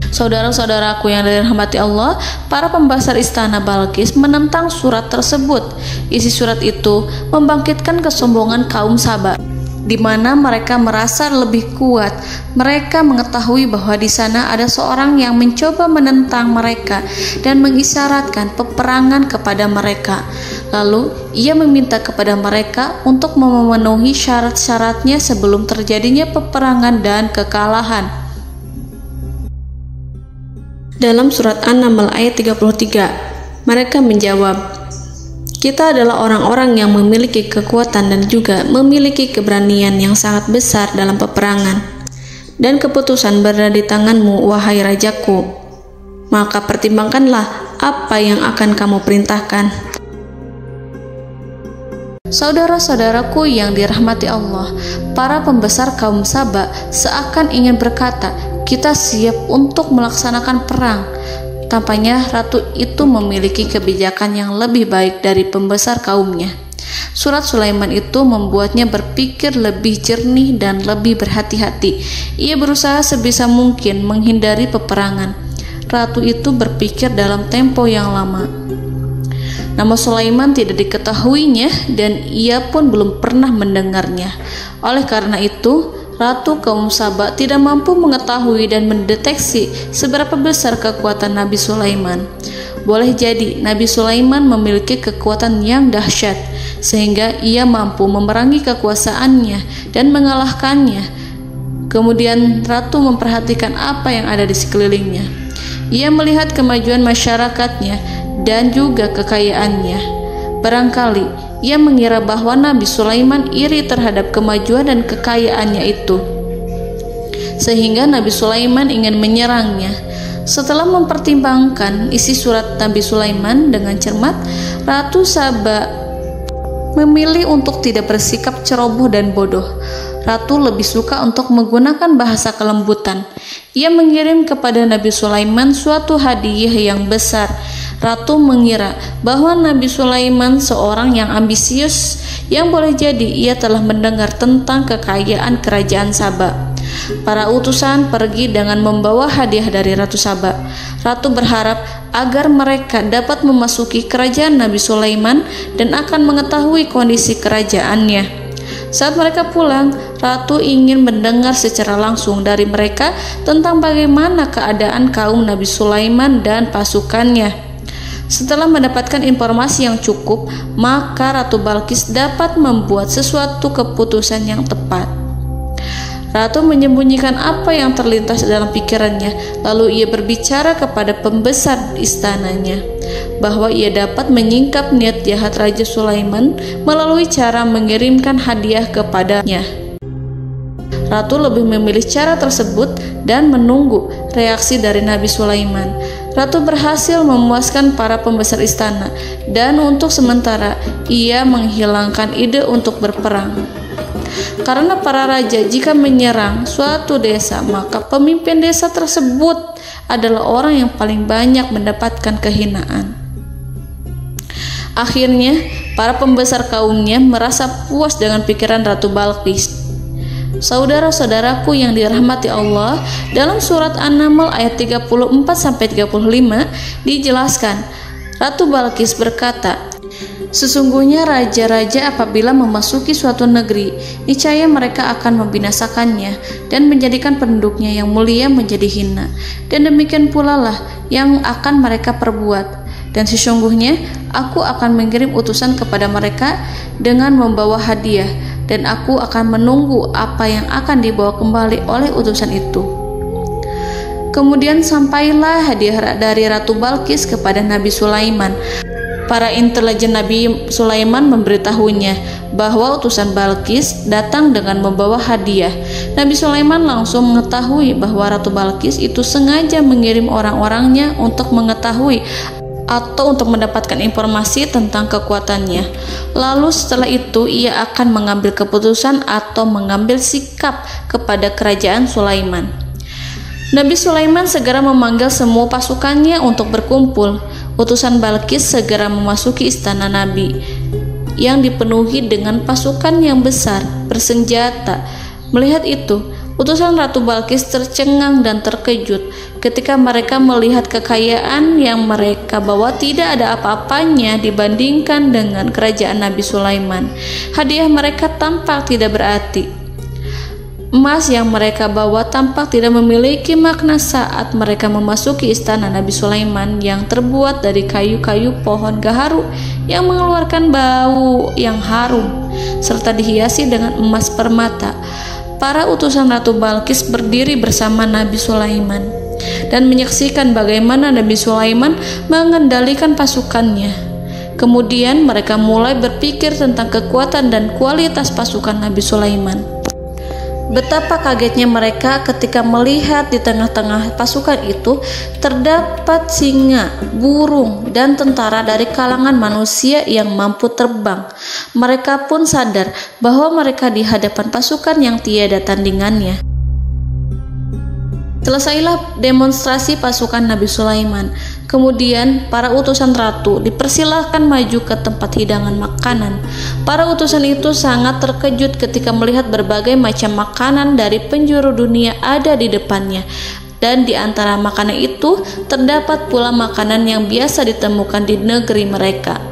Saudara-saudaraku yang dirahmati Allah, para pembesar istana Balqis menentang surat tersebut. Isi surat itu membangkitkan kesombongan kaum Sabak, di mana mereka merasa lebih kuat. Mereka mengetahui bahwa di sana ada seorang yang mencoba menentang mereka dan mengisyaratkan peperangan kepada mereka. Lalu ia meminta kepada mereka untuk memenuhi syarat-syaratnya sebelum terjadinya peperangan dan kekalahan. Dalam surat An-Naml ayat 33, mereka menjawab, "Kita adalah orang-orang yang memiliki kekuatan dan juga memiliki keberanian yang sangat besar dalam peperangan. Dan keputusan berada di tanganmu, wahai rajaku. Maka pertimbangkanlah apa yang akan kamu perintahkan." Saudara-saudaraku yang dirahmati Allah, para pembesar kaum Sabak seakan ingin berkata, "Kita siap untuk melaksanakan perang." Tampaknya ratu itu memiliki kebijakan yang lebih baik dari pembesar kaumnya. Surat Sulaiman itu membuatnya berpikir lebih jernih dan lebih berhati-hati. Ia berusaha sebisa mungkin menghindari peperangan. Ratu itu berpikir dalam tempo yang lama. Nama Sulaiman tidak diketahuinya dan ia pun belum pernah mendengarnya. Oleh karena itu, Ratu kaum Saba tidak mampu mengetahui dan mendeteksi seberapa besar kekuatan Nabi Sulaiman. Boleh jadi Nabi Sulaiman memiliki kekuatan yang dahsyat, sehingga ia mampu memerangi kekuasaannya dan mengalahkannya. Kemudian Ratu memperhatikan apa yang ada di sekelilingnya. Ia melihat kemajuan masyarakatnya dan juga kekayaannya. Barangkali ia mengira bahwa Nabi Sulaiman iri terhadap kemajuan dan kekayaannya itu, sehingga Nabi Sulaiman ingin menyerangnya. Setelah mempertimbangkan isi surat Nabi Sulaiman dengan cermat, Ratu Saba memilih untuk tidak bersikap ceroboh dan bodoh. Ratu lebih suka untuk menggunakan bahasa kelembutan. Ia mengirim kepada Nabi Sulaiman suatu hadiah yang besar. Ratu mengira bahwa Nabi Sulaiman seorang yang ambisius, yang boleh jadi ia telah mendengar tentang kekayaan kerajaan Saba. Para utusan pergi dengan membawa hadiah dari Ratu Saba. Ratu berharap agar mereka dapat memasuki kerajaan Nabi Sulaiman dan akan mengetahui kondisi kerajaannya. Saat mereka pulang, Ratu ingin mendengar secara langsung dari mereka tentang bagaimana keadaan kaum Nabi Sulaiman dan pasukannya. Setelah mendapatkan informasi yang cukup, maka Ratu Balqis dapat membuat sesuatu keputusan yang tepat. Ratu menyembunyikan apa yang terlintas dalam pikirannya, lalu ia berbicara kepada pembesar istananya bahwa ia dapat menyingkap niat jahat Raja Sulaiman melalui cara mengirimkan hadiah kepadanya. Ratu lebih memilih cara tersebut dan menunggu reaksi dari Nabi Sulaiman. Ratu berhasil memuaskan para pembesar istana, dan untuk sementara ia menghilangkan ide untuk berperang. Karena para raja jika menyerang suatu desa, maka pemimpin desa tersebut adalah orang yang paling banyak mendapatkan kehinaan. Akhirnya, para pembesar kaumnya merasa puas dengan pikiran Ratu Balqis. Saudara-saudaraku yang dirahmati Allah, dalam surat An-Naml ayat 34-35 dijelaskan, Ratu Balqis berkata, "Sesungguhnya raja-raja apabila memasuki suatu negeri, niscaya mereka akan membinasakannya dan menjadikan penduduknya yang mulia menjadi hina, dan demikian pula lah yang akan mereka perbuat. Dan sesungguhnya aku akan mengirim utusan kepada mereka dengan membawa hadiah, dan aku akan menunggu apa yang akan dibawa kembali oleh utusan itu." Kemudian sampailah hadiah dari Ratu Balqis kepada Nabi Sulaiman. Para intelijen Nabi Sulaiman memberitahunya bahwa utusan Balqis datang dengan membawa hadiah. Nabi Sulaiman langsung mengetahui bahwa Ratu Balqis itu sengaja mengirim orang-orangnya untuk mengetahui atau untuk mendapatkan informasi tentang kekuatannya. Lalu setelah itu ia akan mengambil keputusan atau mengambil sikap kepada kerajaan Sulaiman. Nabi Sulaiman segera memanggil semua pasukannya untuk berkumpul. Utusan Balqis segera memasuki istana Nabi yang dipenuhi dengan pasukan yang besar bersenjata. Melihat itu, utusan Ratu Balqis tercengang dan terkejut ketika mereka melihat kekayaan yang mereka bawa tidak ada apa-apanya dibandingkan dengan kerajaan Nabi Sulaiman. Hadiah mereka tampak tidak berarti. Emas yang mereka bawa tampak tidak memiliki makna saat mereka memasuki istana Nabi Sulaiman yang terbuat dari kayu-kayu pohon gaharu yang mengeluarkan bau yang harum serta dihiasi dengan emas permata. Para utusan Ratu Balqis berdiri bersama Nabi Sulaiman dan menyaksikan bagaimana Nabi Sulaiman mengendalikan pasukannya. Kemudian mereka mulai berpikir tentang kekuatan dan kualitas pasukan Nabi Sulaiman. Betapa kagetnya mereka ketika melihat di tengah-tengah pasukan itu terdapat singa, burung, dan tentara dari kalangan manusia yang mampu terbang. Mereka pun sadar bahwa mereka di hadapan pasukan yang tiada tandingannya. Selesailah demonstrasi pasukan Nabi Sulaiman. Kemudian para utusan ratu dipersilahkan maju ke tempat hidangan makanan. Para utusan itu sangat terkejut ketika melihat berbagai macam makanan dari penjuru dunia ada di depannya. Dan di antara makanan itu terdapat pula makanan yang biasa ditemukan di negeri mereka.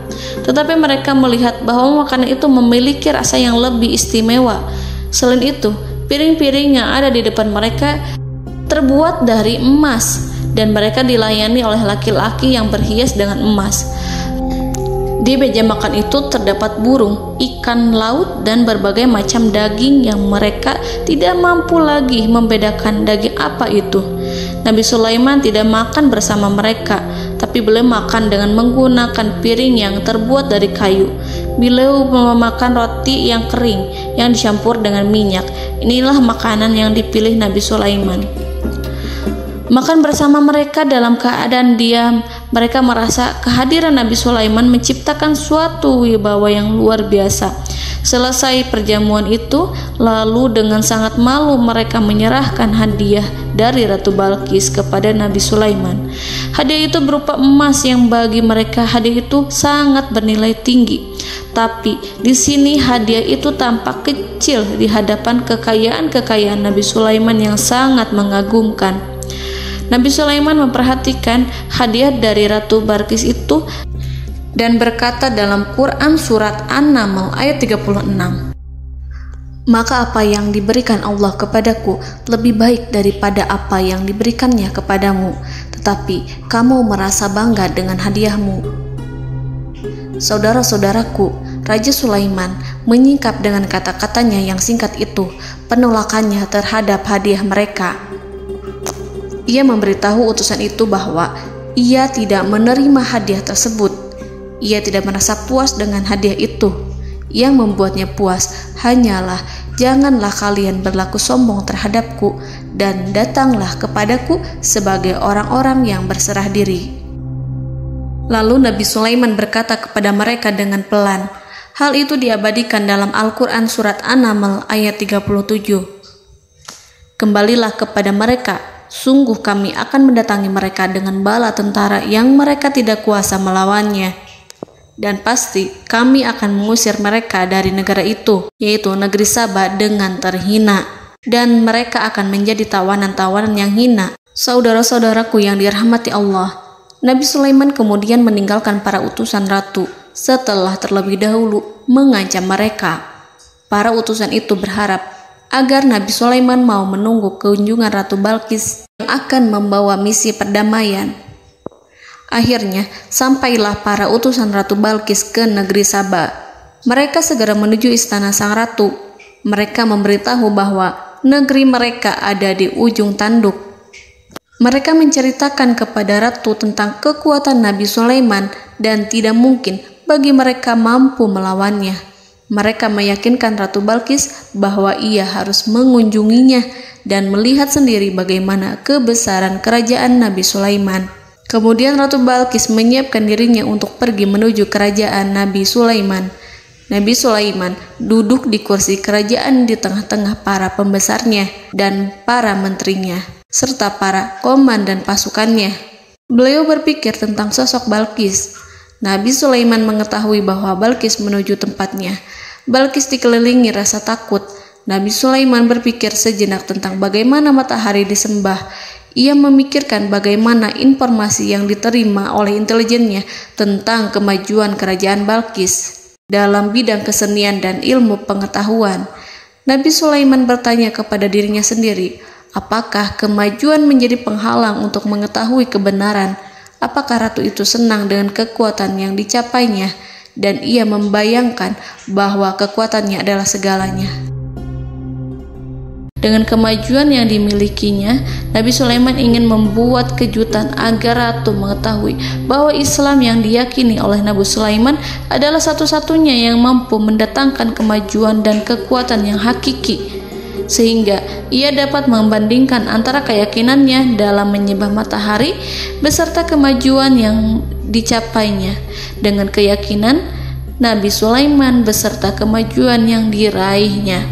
Tetapi mereka melihat bahwa makanan itu memiliki rasa yang lebih istimewa. Selain itu, piring-piring yang ada di depan mereka terbuat dari emas, dan mereka dilayani oleh laki-laki yang berhias dengan emas. Di meja makan itu terdapat burung, ikan laut, dan berbagai macam daging yang mereka tidak mampu lagi membedakan daging apa itu. Nabi Sulaiman tidak makan bersama mereka, tapi beliau makan dengan menggunakan piring yang terbuat dari kayu. Beliau memakan roti yang kering yang dicampur dengan minyak. Inilah makanan yang dipilih Nabi Sulaiman. Makan bersama mereka dalam keadaan diam, mereka merasa kehadiran Nabi Sulaiman menciptakan suatu wibawa yang luar biasa. Selesai perjamuan itu, lalu dengan sangat malu mereka menyerahkan hadiah dari Ratu Balqis kepada Nabi Sulaiman. Hadiah itu berupa emas yang bagi mereka hadiah itu sangat bernilai tinggi. Tapi di sini hadiah itu tampak kecil di hadapan kekayaan Nabi Sulaiman yang sangat mengagumkan. Nabi Sulaiman memperhatikan hadiah dari Ratu Balqis itu dan berkata dalam Quran surat An-Naml ayat 36, "Maka apa yang diberikan Allah kepadaku lebih baik daripada apa yang diberikannya kepadamu, tetapi kamu merasa bangga dengan hadiahmu." Saudara-saudaraku, Raja Sulaiman menyingkap dengan kata-katanya yang singkat itu penolakannya terhadap hadiah mereka. Ia memberitahu utusan itu bahwa ia tidak menerima hadiah tersebut. Ia tidak merasa puas dengan hadiah itu. Yang membuatnya puas hanyalah, janganlah kalian berlaku sombong terhadapku dan datanglah kepadaku sebagai orang-orang yang berserah diri. Lalu Nabi Sulaiman berkata kepada mereka dengan pelan. Hal itu diabadikan dalam Al-Quran surat An-Naml ayat 37. "Kembalilah kepada mereka. Sungguh kami akan mendatangi mereka dengan bala tentara yang mereka tidak kuasa melawannya. Dan pasti kami akan mengusir mereka dari negara itu, yaitu negeri Sabah, dengan terhina. Dan mereka akan menjadi tawanan-tawanan yang hina." Saudara-saudaraku yang dirahmati Allah, Nabi Sulaiman kemudian meninggalkan para utusan ratu setelah terlebih dahulu mengancam mereka. Para utusan itu berharap agar Nabi Sulaiman mau menunggu kunjungan Ratu Balqis yang akan membawa misi perdamaian. Akhirnya, sampailah para utusan Ratu Balqis ke negeri Sabah. Mereka segera menuju istana sang ratu. Mereka memberitahu bahwa negeri mereka ada di ujung tanduk. Mereka menceritakan kepada ratu tentang kekuatan Nabi Sulaiman dan tidak mungkin bagi mereka mampu melawannya. Mereka meyakinkan Ratu Balqis bahwa ia harus mengunjunginya dan melihat sendiri bagaimana kebesaran kerajaan Nabi Sulaiman. Kemudian Ratu Balqis menyiapkan dirinya untuk pergi menuju kerajaan Nabi Sulaiman. Nabi Sulaiman duduk di kursi kerajaan di tengah-tengah para pembesarnya dan para menterinya, serta para komandan pasukannya. Beliau berpikir tentang sosok Balqis. Nabi Sulaiman mengetahui bahwa Balqis menuju tempatnya. Balqis dikelilingi rasa takut. Nabi Sulaiman berpikir sejenak tentang bagaimana matahari disembah. Ia memikirkan bagaimana informasi yang diterima oleh intelijennya tentang kemajuan kerajaan Balqis dalam bidang kesenian dan ilmu pengetahuan. Nabi Sulaiman bertanya kepada dirinya sendiri, apakah kemajuan menjadi penghalang untuk mengetahui kebenaran? Apakah ratu itu senang dengan kekuatan yang dicapainya? Dan ia membayangkan bahwa kekuatannya adalah segalanya. Dengan kemajuan yang dimilikinya, Nabi Sulaiman ingin membuat kejutan agar ratu mengetahui bahwa Islam yang diyakini oleh Nabi Sulaiman adalah satu-satunya yang mampu mendatangkan kemajuan dan kekuatan yang hakiki, sehingga ia dapat membandingkan antara keyakinannya dalam menyembah matahari beserta kemajuan yang dicapainya dengan keyakinan Nabi Sulaiman beserta kemajuan yang diraihnya.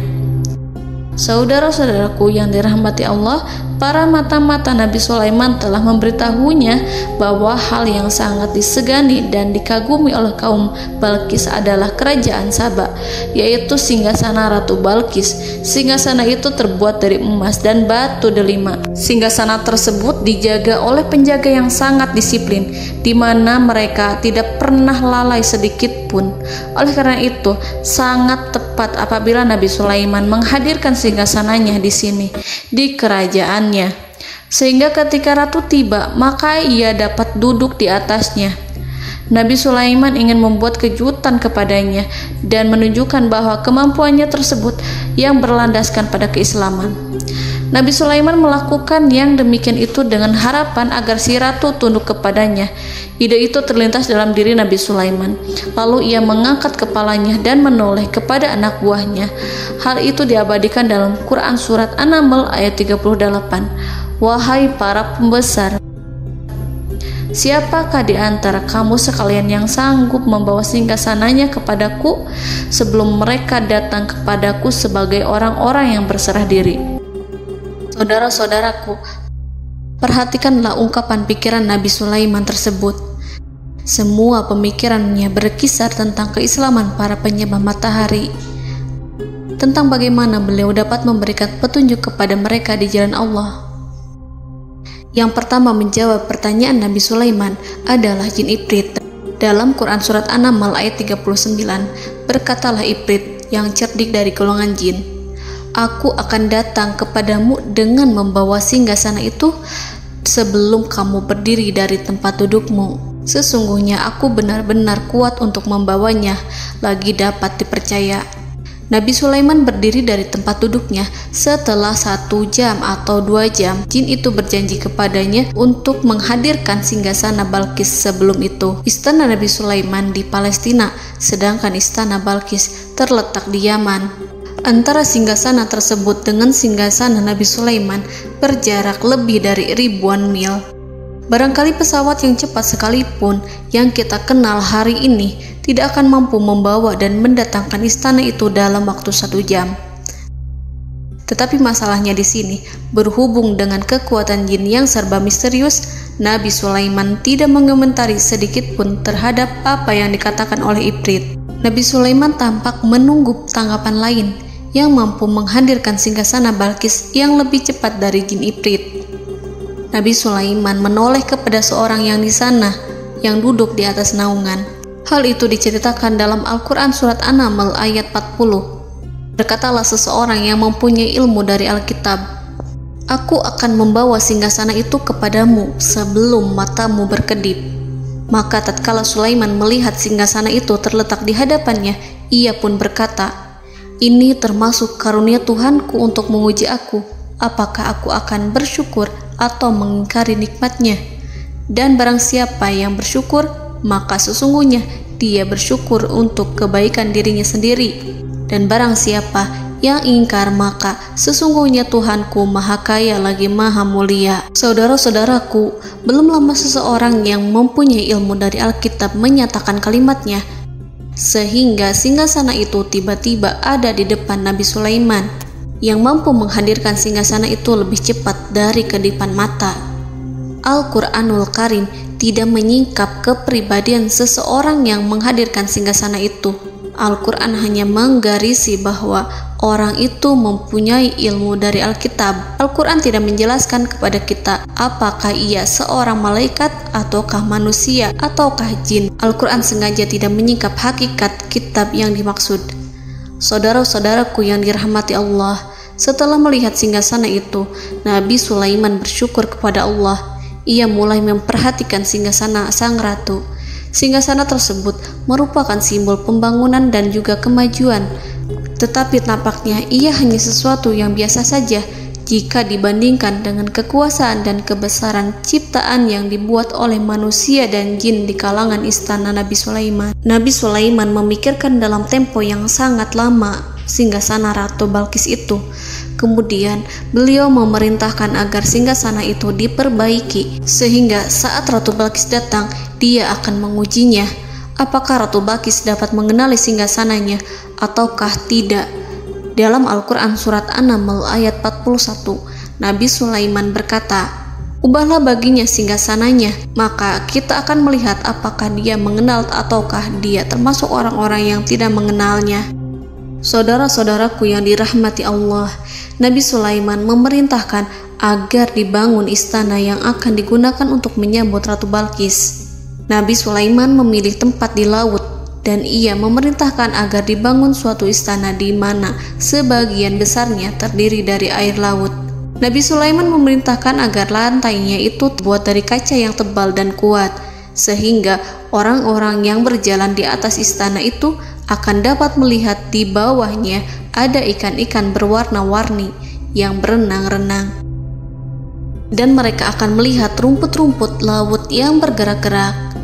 Saudara-saudaraku yang dirahmati Allah, para mata-mata Nabi Sulaiman telah memberitahunya bahwa hal yang sangat disegani dan dikagumi oleh kaum Balkis adalah kerajaan Saba, yaitu singgasana Ratu Balkis. Singgasana itu terbuat dari emas dan batu delima. Singgasana tersebut dijaga oleh penjaga yang sangat disiplin, di mana mereka tidak pernah lalai sedikit pun. Oleh karena itu, sangat tepat apabila Nabi Sulaiman menghadirkan singgasananya di sini, di kerajaannya, sehingga ketika ratu tiba, maka ia dapat duduk di atasnya. Nabi Sulaiman ingin membuat kejutan kepadanya dan menunjukkan bahwa kemampuannya tersebut yang berlandaskan pada keislaman. Nabi Sulaiman melakukan yang demikian itu dengan harapan agar si ratu tunduk kepadanya. Ide itu terlintas dalam diri Nabi Sulaiman. Lalu ia mengangkat kepalanya dan menoleh kepada anak buahnya. Hal itu diabadikan dalam Quran Surat An-Naml ayat 38. Wahai para pembesar, siapakah di antara kamu sekalian yang sanggup membawa singgasananya kepadaku sebelum mereka datang kepadaku sebagai orang-orang yang berserah diri? Saudara-saudaraku, perhatikanlah ungkapan pikiran Nabi Sulaiman tersebut. Semua pemikirannya berkisar tentang keislaman para penyembah matahari, tentang bagaimana beliau dapat memberikan petunjuk kepada mereka di jalan Allah. Yang pertama menjawab pertanyaan Nabi Sulaiman adalah jin Ifrit. Dalam Quran Surat An-Naml ayat 39, berkatalah Ifrit yang cerdik dari golongan jin, "Aku akan datang kepadamu dengan membawa singgasana itu sebelum kamu berdiri dari tempat dudukmu. Sesungguhnya aku benar-benar kuat untuk membawanya, lagi dapat dipercaya." Nabi Sulaiman berdiri dari tempat duduknya. Setelah 1 jam atau 2 jam, jin itu berjanji kepadanya untuk menghadirkan singgasana Balkis. Sebelum itu, istana Nabi Sulaiman di Palestina, sedangkan istana Balkis terletak di Yaman. Antara singgasana tersebut dengan singgasana Nabi Sulaiman berjarak lebih dari ribuan mil. Barangkali pesawat yang cepat sekalipun yang kita kenal hari ini tidak akan mampu membawa dan mendatangkan istana itu dalam waktu 1 jam. Tetapi masalahnya di sini, berhubung dengan kekuatan jin yang serba misterius, Nabi Sulaiman tidak mengomentari sedikit pun terhadap apa yang dikatakan oleh Ifrit. Nabi Sulaiman tampak menunggu tanggapan lain yang mampu menghadirkan singgasana Balkis yang lebih cepat dari jin Ifrit. Nabi Sulaiman menoleh kepada seorang yang di sana, yang duduk di atas naungan. Hal itu diceritakan dalam Al-Quran Surat An-Naml ayat 40. Berkatalah seseorang yang mempunyai ilmu dari Alkitab, "Aku akan membawa singgasana itu kepadamu sebelum matamu berkedip." Maka tatkala Sulaiman melihat singgasana itu terletak di hadapannya, ia pun berkata, "Ini termasuk karunia Tuhanku untuk menguji aku. Apakah aku akan bersyukur atau mengingkari nikmatnya? Dan barang siapa yang bersyukur, maka sesungguhnya dia bersyukur untuk kebaikan dirinya sendiri. Dan barang siapa yang ingkar, maka sesungguhnya Tuhanku maha kaya lagi maha mulia." Saudara-saudaraku, belum lama seseorang yang mempunyai ilmu dari Alkitab menyatakan kalimatnya, sehingga singgasana itu tiba-tiba ada di depan Nabi Sulaiman, yang mampu menghadirkan singgasana itu lebih cepat dari kedipan mata. Al-Quranul Karim tidak menyingkap kepribadian seseorang yang menghadirkan singgasana itu. Al-Quran hanya menggarisi bahwa orang itu mempunyai ilmu dari Alkitab. Al-Quran tidak menjelaskan kepada kita apakah ia seorang malaikat ataukah manusia ataukah jin. Al-Quran sengaja tidak menyingkap hakikat kitab yang dimaksud. Saudara-saudaraku yang dirahmati Allah, setelah melihat singgasana itu, Nabi Sulaiman bersyukur kepada Allah. Ia mulai memperhatikan singgasana sang ratu. Singgasana tersebut merupakan simbol pembangunan dan juga kemajuan, tetapi tampaknya ia hanya sesuatu yang biasa saja jika dibandingkan dengan kekuasaan dan kebesaran ciptaan yang dibuat oleh manusia dan jin di kalangan istana Nabi Sulaiman. Nabi Sulaiman memikirkan dalam tempo yang sangat lama singgasana Ratu Balkis itu. Kemudian beliau memerintahkan agar singgasana itu diperbaiki, sehingga saat Ratu Balkis datang, dia akan mengujinya. Apakah Ratu Balkis dapat mengenali singgasananya ataukah tidak? Dalam Al-Quran Surat An-Naml ayat 41, Nabi Sulaiman berkata, "Ubahlah baginya singgasananya, maka kita akan melihat apakah dia mengenal ataukah dia termasuk orang-orang yang tidak mengenalnya." Saudara-saudaraku yang dirahmati Allah, Nabi Sulaiman memerintahkan agar dibangun istana yang akan digunakan untuk menyambut Ratu Balqis. Nabi Sulaiman memilih tempat di laut dan ia memerintahkan agar dibangun suatu istana di mana sebagian besarnya terdiri dari air laut. Nabi Sulaiman memerintahkan agar lantainya itu terbuat dari kaca yang tebal dan kuat, sehingga orang-orang yang berjalan di atas istana itu akan dapat melihat di bawahnya ada ikan-ikan berwarna-warni yang berenang-renang. Dan mereka akan melihat rumput-rumput laut yang bergerak-gerak.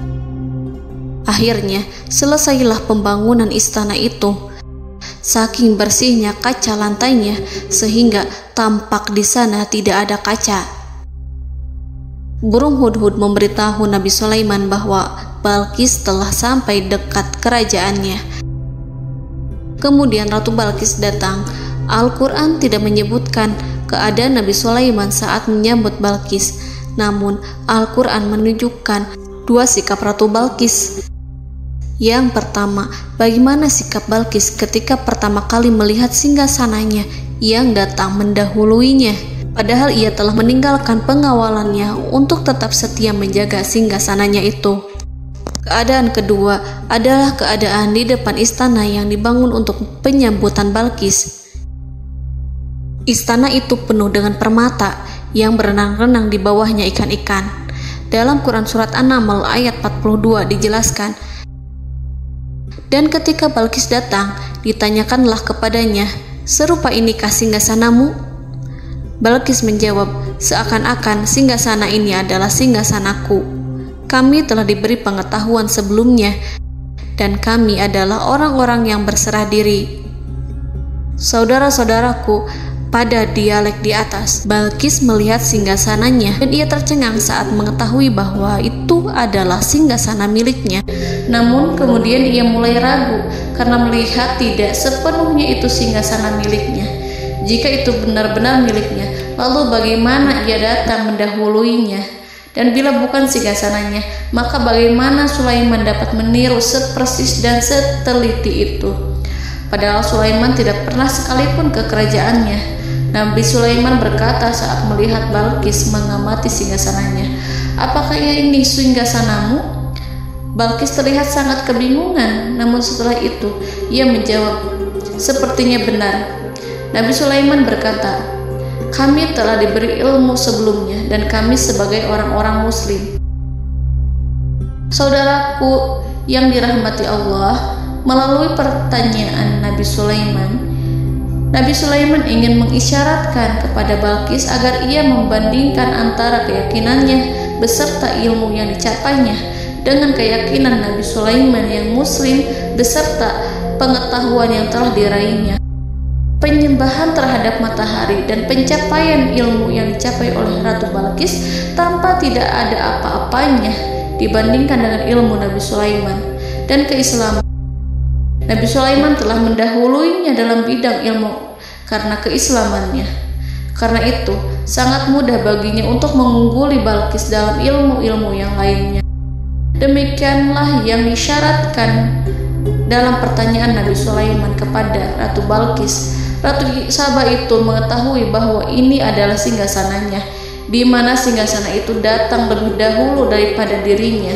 Akhirnya, selesailah pembangunan istana itu. Saking bersihnya kaca lantainya, sehingga tampak di sana tidak ada kaca. Burung hudhud memberitahu Nabi Sulaiman bahwa Balqis telah sampai dekat kerajaannya. Kemudian Ratu Balqis datang. Al-Quran tidak menyebutkan keadaan Nabi Sulaiman saat menyambut Balqis, namun Al-Quran menunjukkan dua sikap Ratu Balqis. Yang pertama, bagaimana sikap Balqis ketika pertama kali melihat singgasananya yang datang mendahuluinya, padahal ia telah meninggalkan pengawalannya untuk tetap setia menjaga singgasananya itu. Keadaan kedua adalah keadaan di depan istana yang dibangun untuk penyambutan Balqis. Istana itu penuh dengan permata yang berenang-renang di bawahnya ikan-ikan. Dalam Quran Surat An-Naml ayat 42 dijelaskan, "Dan ketika Balqis datang, ditanyakanlah kepadanya, 'Serupa inikah singgasanamu?' Balqis menjawab, 'Seakan-akan singgasana ini adalah singgasanaku. Kami telah diberi pengetahuan sebelumnya, dan kami adalah orang-orang yang berserah diri.'" Saudara-saudaraku, pada dialek di atas, Balqis melihat singgasananya dan ia tercengang saat mengetahui bahwa itu adalah singgasana miliknya. Namun kemudian ia mulai ragu karena melihat tidak sepenuhnya itu singgasana miliknya. Jika itu benar-benar miliknya, lalu bagaimana ia datang mendahuluinya? Dan bila bukan singgasananya, maka bagaimana Sulaiman dapat meniru sepersis dan seteliti itu? Padahal Sulaiman tidak pernah sekalipun ke kerajaannya. Nabi Sulaiman berkata saat melihat Balqis mengamati singgasananya, "Apakah ini singgasanamu?" Balqis terlihat sangat kebingungan, namun setelah itu ia menjawab, "Sepertinya benar." Nabi Sulaiman berkata, "Kami telah diberi ilmu sebelumnya dan kami sebagai orang-orang muslim." Saudaraku yang dirahmati Allah, melalui pertanyaan Nabi Sulaiman ingin mengisyaratkan kepada Balqis agar ia membandingkan antara keyakinannya beserta ilmu yang dicapainya dengan keyakinan Nabi Sulaiman yang muslim beserta pengetahuan yang telah diraihnya. Penyembahan terhadap matahari dan pencapaian ilmu yang dicapai oleh Ratu Balqis tanpa tidak ada apa-apanya dibandingkan dengan ilmu Nabi Sulaiman dan keislaman. Nabi Sulaiman telah mendahuluinya dalam bidang ilmu karena keislamannya. Karena itu, sangat mudah baginya untuk mengungguli Balqis dalam ilmu-ilmu yang lainnya. Demikianlah yang disyaratkan dalam pertanyaan Nabi Sulaiman kepada Ratu Balqis. Ratu Saba itu mengetahui bahwa ini adalah singgasananya, di mana singgasana itu datang lebih dahulu daripada dirinya.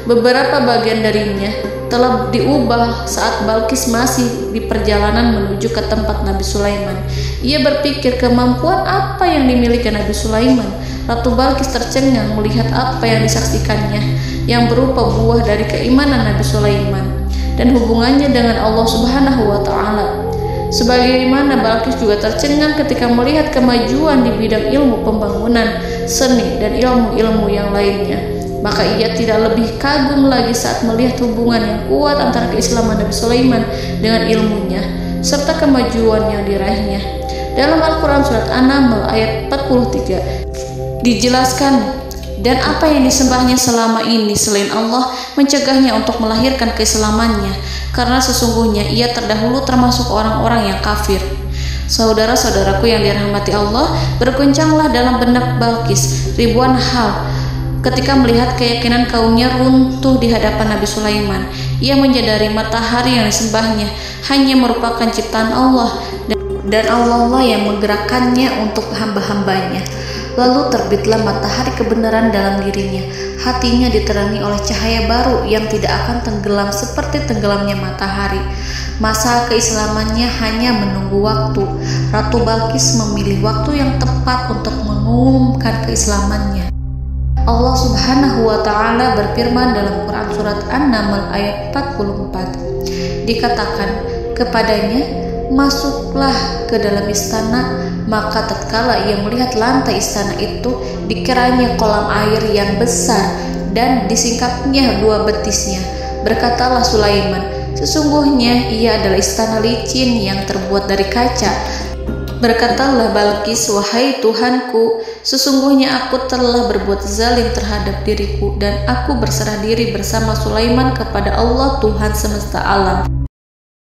Beberapa bagian darinya telah diubah saat Balqis masih di perjalanan menuju ke tempat Nabi Sulaiman. Ia berpikir kemampuan apa yang dimiliki Nabi Sulaiman. Ratu Balqis tercengang melihat apa yang disaksikannya, yang berupa buah dari keimanan Nabi Sulaiman dan hubungannya dengan Allah Subhanahu wa Ta'ala. Sebagaimana Balqis juga tercengang ketika melihat kemajuan di bidang ilmu pembangunan, seni, dan ilmu-ilmu yang lainnya. Maka ia tidak lebih kagum lagi saat melihat hubungan yang kuat antara keislaman Nabi Sulaiman dengan ilmunya serta kemajuan yang diraihnya. Dalam Al-Quran Surat An-Naml ayat 43 dijelaskan, "Dan apa yang disembahnya selama ini selain Allah mencegahnya untuk melahirkan keislamannya, karena sesungguhnya ia terdahulu termasuk orang-orang yang kafir." Saudara-saudaraku yang dirahmati Allah, berguncanglah dalam benak Balqis ribuan hal ketika melihat keyakinan kaumnya runtuh di hadapan Nabi Sulaiman. Ia menyadari matahari yang disembahnya hanya merupakan ciptaan Allah, dan Allah lah yang menggerakkannya untuk hamba-hambanya. Lalu terbitlah matahari kebenaran dalam dirinya. Hatinya diterangi oleh cahaya baru yang tidak akan tenggelam seperti tenggelamnya matahari. Masa keislamannya hanya menunggu waktu. Ratu Balqis memilih waktu yang tepat untuk mengumumkan keislamannya. Allah Subhanahu wa Ta'ala berfirman dalam Quran Surat An-Naml ayat 44. Dikatakan kepadanya, masuklah ke dalam istana. Maka tatkala ia melihat lantai istana itu, dikiranya kolam air yang besar dan disingkapnya dua betisnya. Berkatalah Sulaiman, sesungguhnya ia adalah istana licin yang terbuat dari kaca. Berkatalah Balqis, wahai Tuhanku, sesungguhnya aku telah berbuat zalim terhadap diriku, dan aku berserah diri bersama Sulaiman kepada Allah Tuhan semesta alam.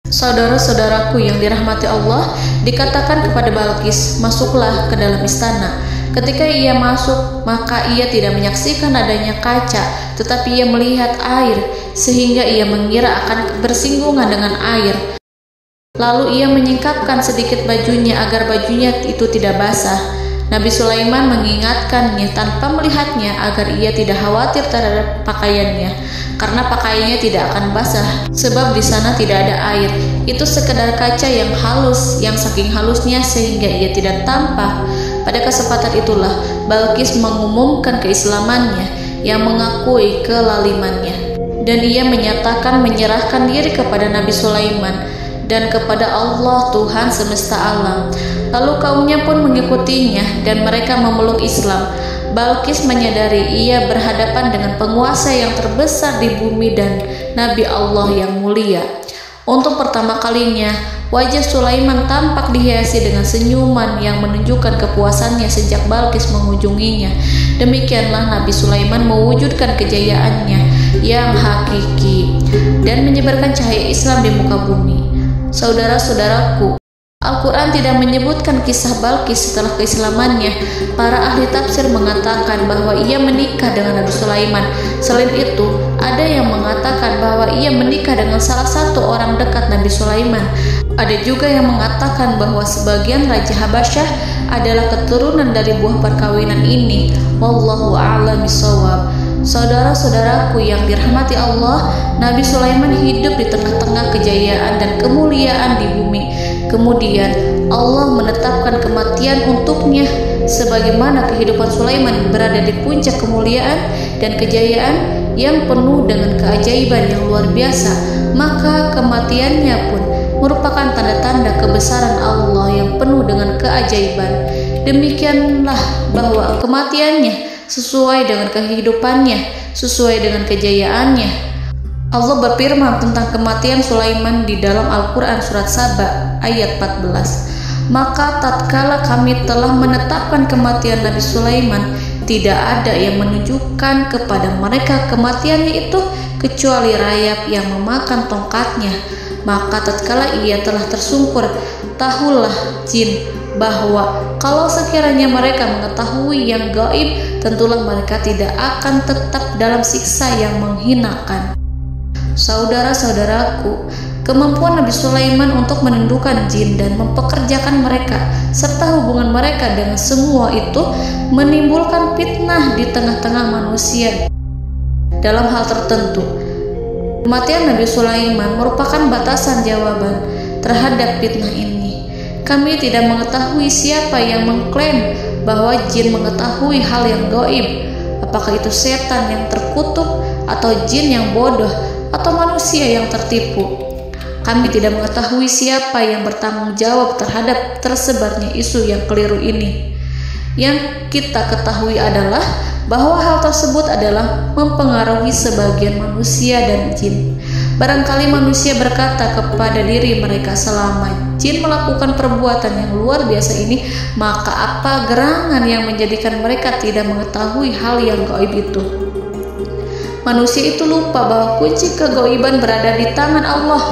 Saudara-saudaraku yang dirahmati Allah, dikatakan kepada Balqis, masuklah ke dalam istana. Ketika ia masuk, maka ia tidak menyaksikan adanya kaca, tetapi ia melihat air, sehingga ia mengira akan bersinggungan dengan air. Lalu ia menyingkapkan sedikit bajunya agar bajunya itu tidak basah. Nabi Sulaiman mengingatkannya tanpa melihatnya agar ia tidak khawatir terhadap pakaiannya, karena pakaiannya tidak akan basah sebab di sana tidak ada air. Itu sekedar kaca yang halus, yang saking halusnya sehingga ia tidak tampak. Pada kesempatan itulah Balqis mengumumkan keislamannya yang mengakui kelalimannya, dan ia menyatakan menyerahkan diri kepada Nabi Sulaiman dan kepada Allah Tuhan semesta alam. Lalu kaumnya pun mengikutinya dan mereka memeluk Islam. Balqis menyadari ia berhadapan dengan penguasa yang terbesar di bumi dan Nabi Allah yang mulia. Untuk pertama kalinya, wajah Sulaiman tampak dihiasi dengan senyuman yang menunjukkan kepuasannya sejak Balqis mengunjunginya. Demikianlah Nabi Sulaiman mewujudkan kejayaannya yang hakiki dan menyebarkan cahaya Islam di muka bumi. Saudara-saudaraku, Al-Quran tidak menyebutkan kisah Balqis setelah keislamannya. Para ahli tafsir mengatakan bahwa ia menikah dengan Nabi Sulaiman. Selain itu, ada yang mengatakan bahwa ia menikah dengan salah satu orang dekat Nabi Sulaiman. Ada juga yang mengatakan bahwa sebagian Raja Habasyah adalah keturunan dari buah perkawinan ini. Wallahu a'lam bishawab. Saudara-saudaraku yang dirahmati Allah, Nabi Sulaiman hidup di tengah-tengah kejayaan dan kemuliaan di bumi. Kemudian Allah menetapkan kematian untuknya. Sebagaimana kehidupan Sulaiman berada di puncak kemuliaan dan kejayaan yang penuh dengan keajaiban yang luar biasa, maka kematiannya pun merupakan tanda-tanda kebesaran Allah yang penuh dengan keajaiban. Demikianlah bahwa kematiannya sesuai dengan kehidupannya, sesuai dengan kejayaannya. Allah berfirman tentang kematian Sulaiman di dalam Al-Quran Surat Saba ayat 14. Maka tatkala kami telah menetapkan kematian Nabi Sulaiman, tidak ada yang menunjukkan kepada mereka kematiannya itu kecuali rayap yang memakan tongkatnya. Maka tatkala ia telah tersungkur, tahulah jin bahwa kalau sekiranya mereka mengetahui yang gaib, tentulah mereka tidak akan tetap dalam siksa yang menghinakan. Saudara-saudaraku, kemampuan Nabi Sulaiman untuk menundukkan jin dan mempekerjakan mereka serta hubungan mereka dengan semua itu menimbulkan fitnah di tengah-tengah manusia dalam hal tertentu. Kematian Nabi Sulaiman merupakan batasan jawaban terhadap fitnah ini. Kami tidak mengetahui siapa yang mengklaim bahwa jin mengetahui hal yang gaib. Apakah itu setan yang terkutuk, atau jin yang bodoh, atau manusia yang tertipu? Kami tidak mengetahui siapa yang bertanggung jawab terhadap tersebarnya isu yang keliru ini. Yang kita ketahui adalah bahwa hal tersebut adalah mempengaruhi sebagian manusia dan jin. Barangkali manusia berkata kepada diri mereka, selama jin melakukan perbuatan yang luar biasa ini, maka apa gerangan yang menjadikan mereka tidak mengetahui hal yang gaib itu? Manusia itu lupa bahwa kunci kegaiban berada di tangan Allah.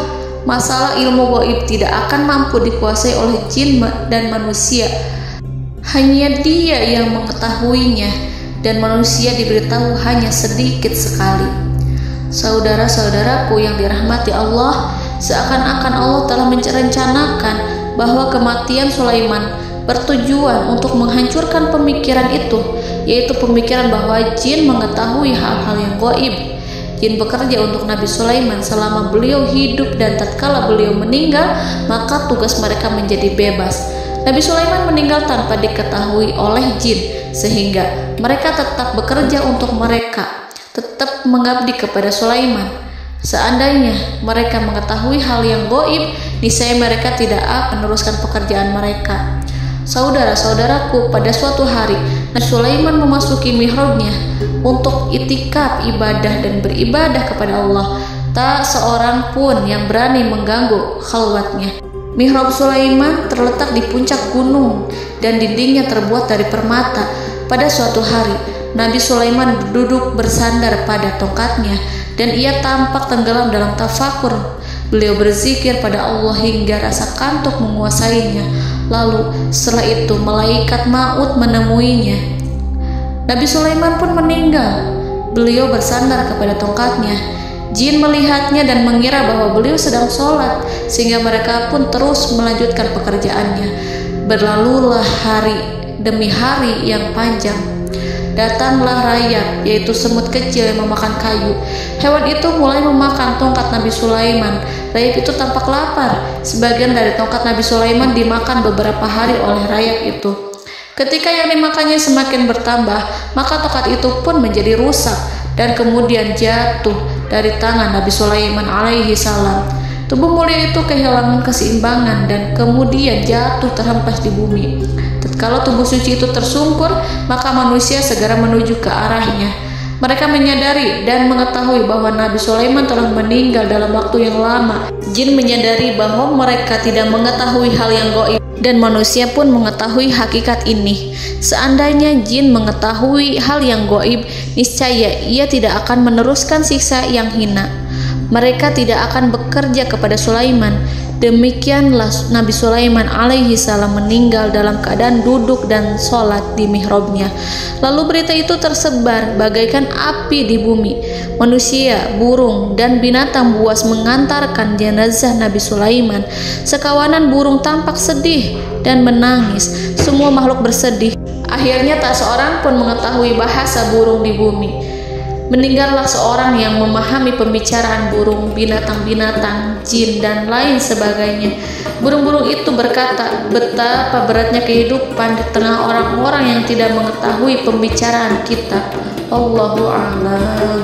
Masalah ilmu gaib tidak akan mampu dikuasai oleh jin dan manusia. Hanya Dia yang mengetahuinya, dan manusia diberitahu hanya sedikit sekali. Saudara-saudaraku yang dirahmati Allah, seakan-akan Allah telah merencanakan bahwa kematian Sulaiman bertujuan untuk menghancurkan pemikiran itu, yaitu pemikiran bahwa jin mengetahui hal-hal yang gaib. Jin bekerja untuk Nabi Sulaiman selama beliau hidup, dan tatkala beliau meninggal, maka tugas mereka menjadi bebas. Nabi Sulaiman meninggal tanpa diketahui oleh jin, sehingga mereka tetap bekerja untuk mereka, tetap mengabdi kepada Sulaiman. Seandainya mereka mengetahui hal yang gaib, niscaya mereka tidak akan meneruskan pekerjaan mereka. Saudara-saudaraku, pada suatu hari Nabi Sulaiman memasuki mihrabnya untuk itikaf ibadah dan beribadah kepada Allah. Tak seorang pun yang berani mengganggu khalwatnya. Mihrab Sulaiman terletak di puncak gunung dan dindingnya terbuat dari permata. Pada suatu hari, Nabi Sulaiman duduk bersandar pada tongkatnya dan ia tampak tenggelam dalam tafakur. Beliau berzikir pada Allah hingga rasa kantuk menguasainya. Lalu setelah itu malaikat maut menemuinya. Nabi Sulaiman pun meninggal. Beliau bersandar kepada tongkatnya. Jin melihatnya dan mengira bahwa beliau sedang sholat, sehingga mereka pun terus melanjutkan pekerjaannya. Berlalulah hari demi hari yang panjang. Datanglah rayap, yaitu semut kecil yang memakan kayu. Hewan itu mulai memakan tongkat Nabi Sulaiman. Rayap itu tampak lapar. Sebagian dari tongkat Nabi Sulaiman dimakan beberapa hari oleh rayap itu. Ketika yang dimakannya semakin bertambah, maka tongkat itu pun menjadi rusak dan kemudian jatuh dari tangan Nabi Sulaiman alaihi salam. Tubuh mulia itu kehilangan keseimbangan dan kemudian jatuh terhempas di bumi. Tatkala tubuh suci itu tersungkur, maka manusia segera menuju ke arahnya. Mereka menyadari dan mengetahui bahwa Nabi Sulaiman telah meninggal dalam waktu yang lama. Jin menyadari bahwa mereka tidak mengetahui hal yang gaib, dan manusia pun mengetahui hakikat ini. Seandainya jin mengetahui hal yang gaib, niscaya ia tidak akan meneruskan siksa yang hina. Mereka tidak akan bekerja kepada Sulaiman. Demikianlah Nabi Sulaiman alaihi salam meninggal dalam keadaan duduk dan sholat di mihrabnya. Lalu berita itu tersebar bagaikan api di bumi. Manusia, burung, dan binatang buas mengantarkan jenazah Nabi Sulaiman. Sekawanan burung tampak sedih dan menangis. Semua makhluk bersedih. Akhirnya tak seorang pun mengetahui bahasa burung di bumi. Meninggallah seorang yang memahami pembicaraan burung, binatang-binatang, jin, dan lain sebagainya. Burung-burung itu berkata, betapa beratnya kehidupan di tengah orang-orang yang tidak mengetahui pembicaraan kita. Allahu a'lam.